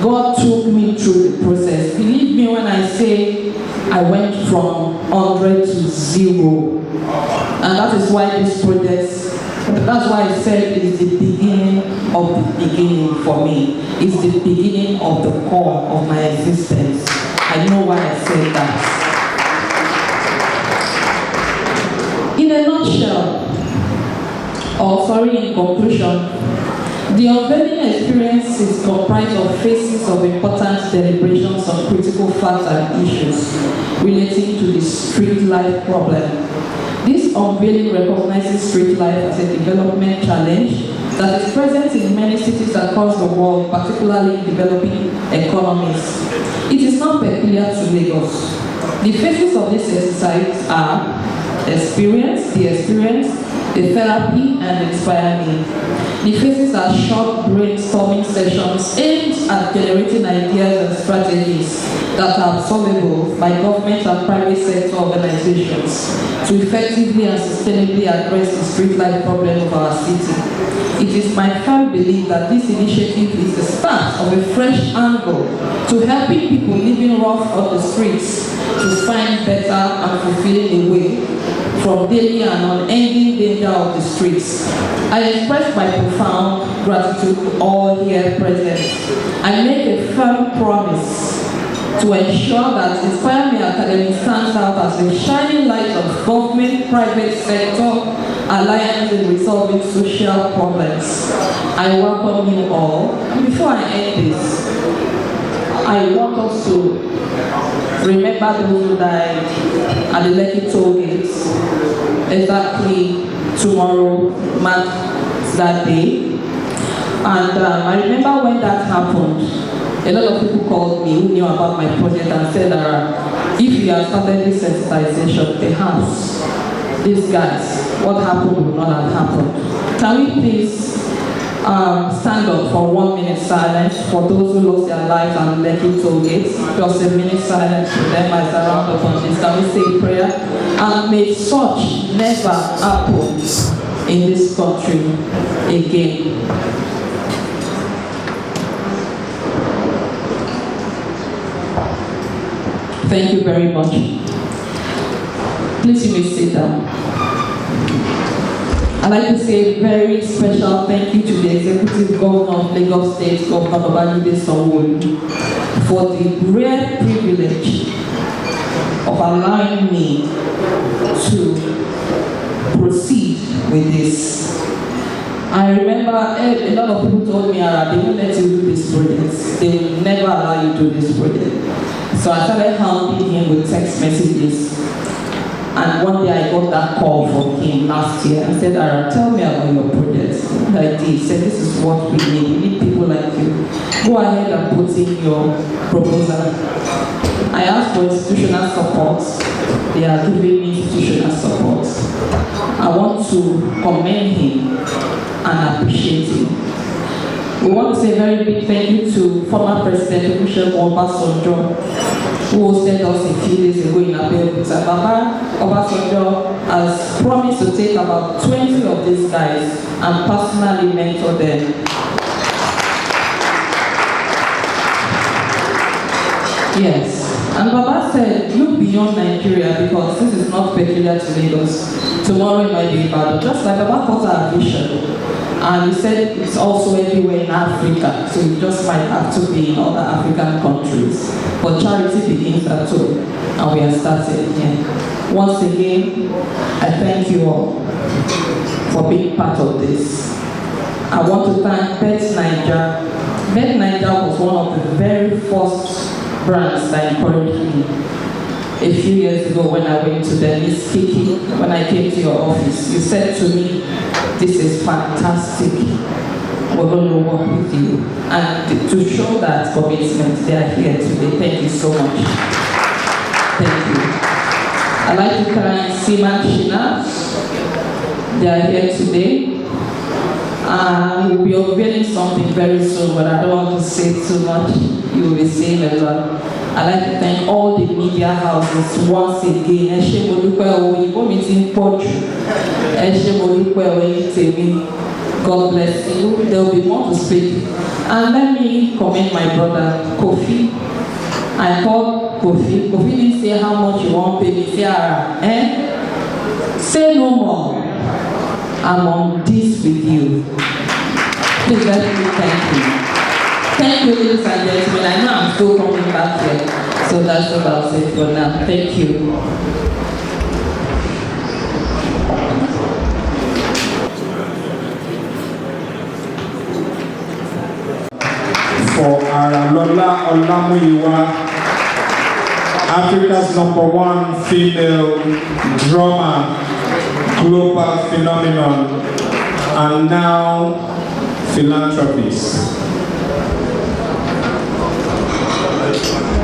God took me through the process. Believe me when I say I went from 100 to 0. And that is why this project, that's why I said it's the beginning of the beginning for me. It's the beginning of the core of my existence. I know why I said that. In a nutshell, in conclusion, the unveiling experience is comprised of phases of important deliberations on critical facts and issues relating to the street life problem. This unveiling recognizes street life as a development challenge that is present in many cities across the world, particularly in developing economies. It is not peculiar to Lagos. The phases of this exercise are the therapy, and inspire me. The phases are short brainstorming sessions aimed at generating ideas and strategies that are absorbable by government and private sector organizations to effectively and sustainably address the street life problem of our city. It is my firm belief that this initiative is the start of a fresh angle to helping people living rough on the streets to find better and fulfilling a way from daily and unending danger of the streets. I express my profound gratitude to all here present. I make a firm promise to ensure that Inspire Me Academy stands out as a shining light of government, private sector, alliance in resolving social problems. I welcome you all. And before I end this, I want us to remember those who died at the Lekki toll gates. Exactly tomorrow marks that day. And I remember when that happened, a lot of people called me who knew about my project and said that if you have started this sensitization, perhaps these guys, what happened would not have happened. Can we please stand up for 1 minute silence for those who lost their lives on Lekki toll gates? Just a minute silence for them as a round up on this. Can we say a prayer? And may such never happen in this country again. Thank you very much. Please, you may sit down. I'd like to say a very special thank you to the Executive Governor of Lagos State, Governor Oba Solomon Agbaye, for the rare privilege of allowing me to proceed with this. I remember a lot of people told me, they won't let you do this project. They will never allow you to do this project. So I started hounding him with text messages. And one day I got that call from him last year. I said, tell me about your project. And I did. He said, this is what we need. We need people like you. Go ahead and put in your proposal. I asked for institutional support. They are giving me institutional support. I want to commend him and appreciate him. We want to say a very big thank you to former President Oba Solomon Agbaye, who hosted us a few days ago in Abeokuta. Oba Solomon has promised to take about 20 of these guys and personally mentor them. Yes. And Baba said, look beyond Nigeria because this is not peculiar to Lagos. Tomorrow it might be Ibadan. Just like Baba caught our vision. And he said it's also everywhere in Africa. So it just might have to be in other African countries. But charity begins at home. And we are started here. Once again, I thank you all for being part of this. I want to thank Bet Niger. Bet Niger was one of the very first brands that encouraged me. A few years ago when I went to Delhi speaking, when I came to your office, you said to me, this is fantastic. we're going to work with you. And to show that commitment, they are here today. Thank you so much. Thank you. I'd like to thank Seaman Shina. They are here today. We'll be unveiling something very soon, but I don't want to say too much. You will be seeing a lot. I'd like to thank all the media houses once again. God bless you. There will be more to speak. And let me commend my brother, Koffi. I called Koffi. Koffi didn't say how much you want to pay me. Say no more. I'm on this with you. Please let me thank you. Thank you, ladies and gentlemen. I know I'm still coming back here. So that's about it for now. Thank you. For Aralola Olamuyiwa, Africa's #1 female drummer, global phenomenon, and now philanthropist.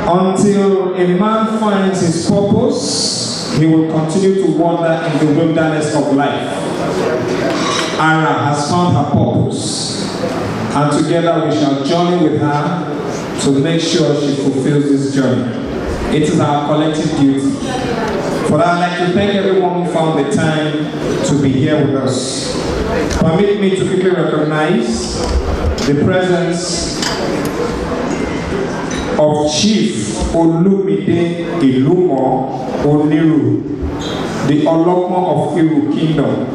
Until a man finds his purpose, he will continue to wander in the wilderness of life. Ara has found her purpose, and together we shall journey with her to make sure she fulfills this journey. It is our collective duty. For that, I'd like to thank everyone who found the time to be here with us. Permit me to quickly recognize the presence of Chief Olumide Ilumo Oniru, the Olokmo of Iru Kingdom,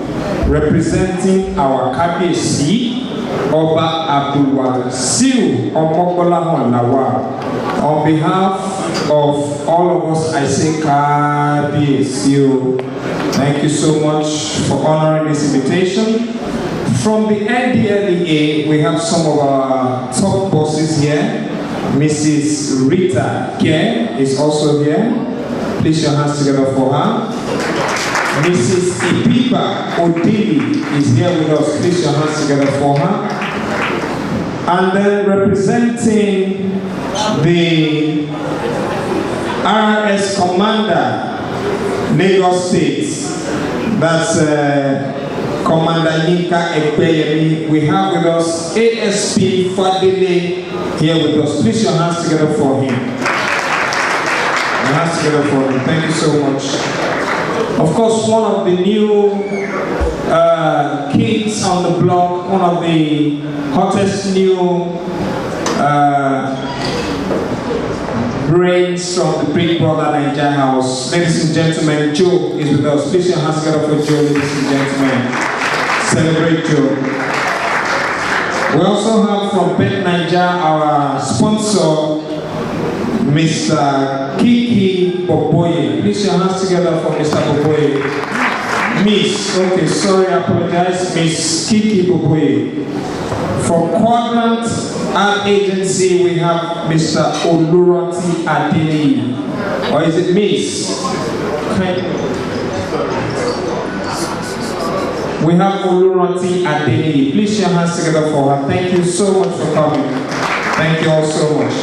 representing our Kabiyesi, Oba Abdulwasiu Omokolahon Lawal. On behalf of all of us, I say Kabiyesi. Thank you so much for honoring this invitation. From the NDLEA, we have some of our top bosses here. Mrs. Rita Ke is also here. Please your hands together for her. Mrs. Ibiba Odili is here with us. Please your hands together for her. And then representing the RS Commander, Lagos State, that's Commander Yinka Ekpeyemi. We have with us ASP Fadele here with us. Please your hands together for him. Your hands together for him. Thank you so much. Of course, one of the new kids on the block, one of the hottest new brains from the Big Brother Nigeria House. Ladies and gentlemen, Joe is with us. Please your hands together for Joe, ladies and gentlemen. Celebrate Joe. We also have from Bet Nigeria our sponsor, Mr. Kiki Boboye. Please your hands together for Mr. Boboye. Miss, okay, sorry, I apologize. Miss Kiki Boboye. From Quadrant Art Agency, we have Mr. Olurati Adeni. Or is it Miss? Okay. We have Olurati Adeni. Please your hands together for her. Thank you so much for coming. Thank you all so much.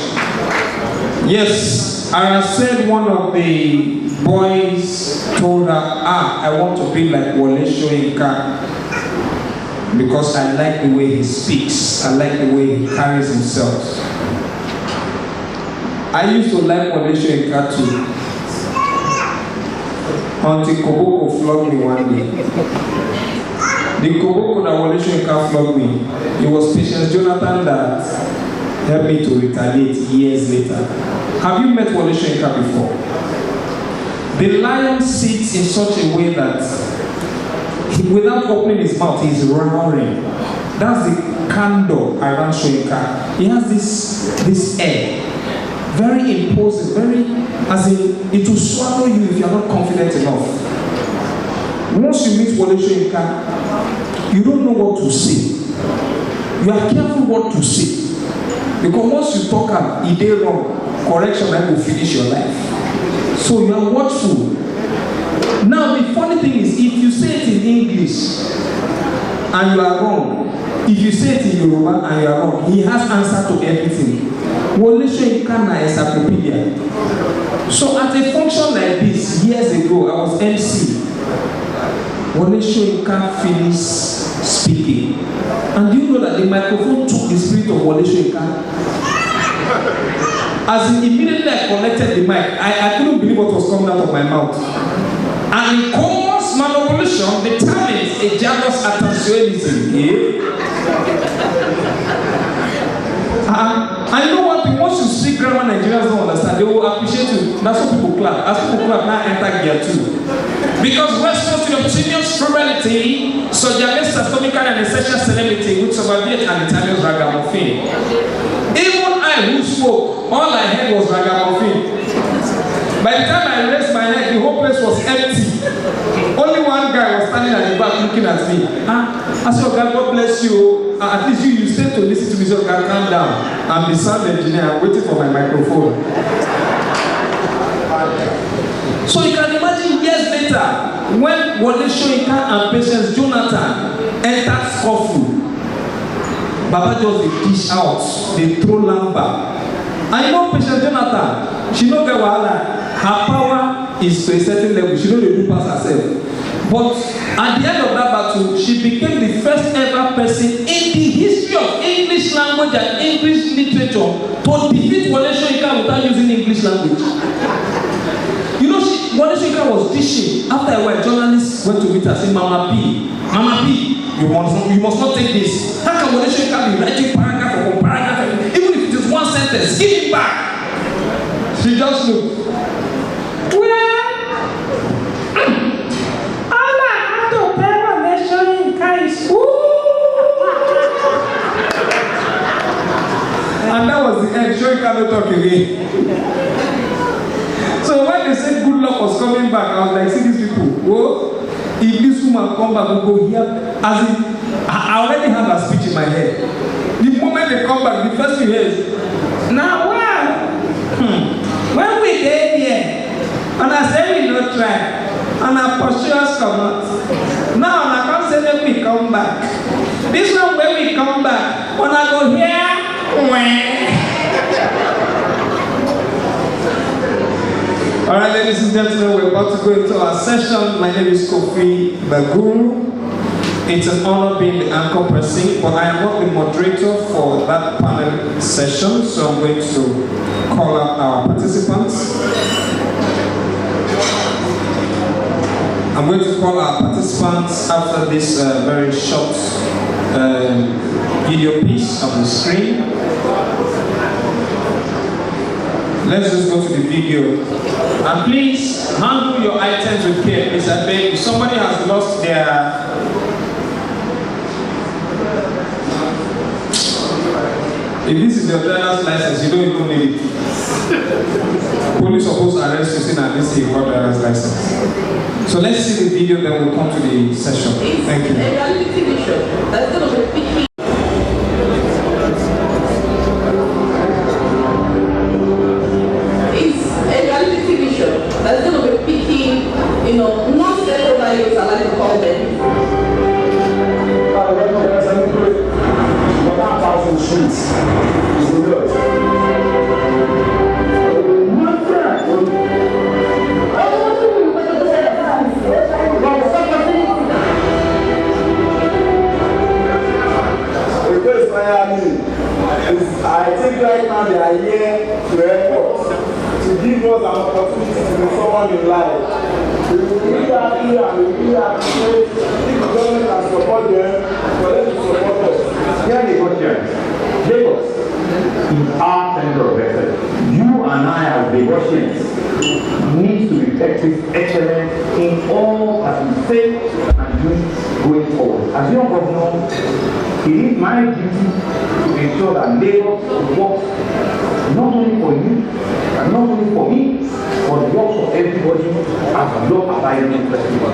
Yes, I said one of the boys told her, I want to be like Wole Soyinka because I like the way he speaks. I like the way he carries himself. I used to like Wole Soyinka too. Until Koboko flogged me one day. The Koboko that Wole Soyinka flogged me, it was Patience Jonathan that helped me to retaliate years later. Have you met Wole Soyinka before? The lion sits in such a way that without opening his mouth, he's roaring. That's the candor around Soyinka. He has this air, very imposing, very, as in, it will swallow you if you're not confident enough. Once you meet Wole Soyinka, you don't know what to say. You are careful what to say. Because once you talk and it is wrong, correction that will finish your life. So you are watchful. Now the funny thing is, if you say it in English and you are wrong, if you say it in Yoruba and you are wrong, he has answer to everything. Wole Soyinka na encyclopedia. So at a function like this, years ago, I was MC. Wole Soyinka finished speaking. And do you know that the microphone took the spirit of Wole Soyinka? As in, immediately I connected the mic, I couldn't believe what was coming out of my mouth. And in course manipulation determines a jealous attentionism. I know one thing, once you speak grammar, Nigerians don't understand. They will appreciate you. That's what people clap. As people clap, now enter gear 2. Because response to the opinions, plurality, suggests astronomical and essential celebrity, which survived and Italian ragamuffin. Even I who spoke, all I heard was ragamuffin. By the time I raised my head, the whole place was empty. Only one guy was standing at the back looking at me. I said, God bless you. At least you stay to listen to me, so I calm down. I'm the sound engineer. I'm waiting for my microphone. So you can imagine years later, when Wole Soyinka and Patience Jonathan entered Skofu, Baba just they dish out, they throw lamba. I know Patience Jonathan, she don't get wahala. Her power is to a certain level. She don't do pass herself. But at the end of that battle, she became the first ever person in the history of English language and English literature to defeat Wole Soyinka without using English language. You know, Wole Soyinka was dishing. After a while, journalists went to meet her and said, Mama P, you must not take this. How can Wole Soyinka be writing paragraph upon paragraph? Even if it is one sentence, give it back. She just looked. And that was the end. Soyinka no talk again. So when they said good luck was coming back, I was like, see these people. Whoa, if this woman come back, we'll go here. As in, I already have a speech in my head. The moment they come back, the first thing is, now when we get here, and I say we not try, and I pursue us come out. Now I can't say that we come back. This one when we come back, when I go here, all right, ladies and gentlemen, we're about to go into our session. My name is Koffi Ayinde. It's an honor being the anchor person, but I am not the moderator for that panel session, so I'm going to call up our participants. I'm going to call our participants after this very short video piece on the screen. Let's just go to the video. And please handle your items with care. Please, I beg. If somebody has lost their if this is your driver's license, you don't even need it. Police supposed to arrest you saying that this is your driver's license. So let's see the video, then we'll come to the session. Thank you. That's going to be picky. It's a reality TV show that's going to be picking, non-stakeholder youths, I like to call them. 1,000 streets is the good. My friend, I think right now they are here to help us, to give us an opportunity to be someone in life. We will be happy and we will be happy if the government can support them, for them to support us. Here they got here. Lagos is our center of excellence. You and I as Lagosians need to be excellent in all that we say and do going forward. As young governor, it is my duty to ensure that Lagos works not only for you and not only for me, but works for everybody as a law-abiding festival.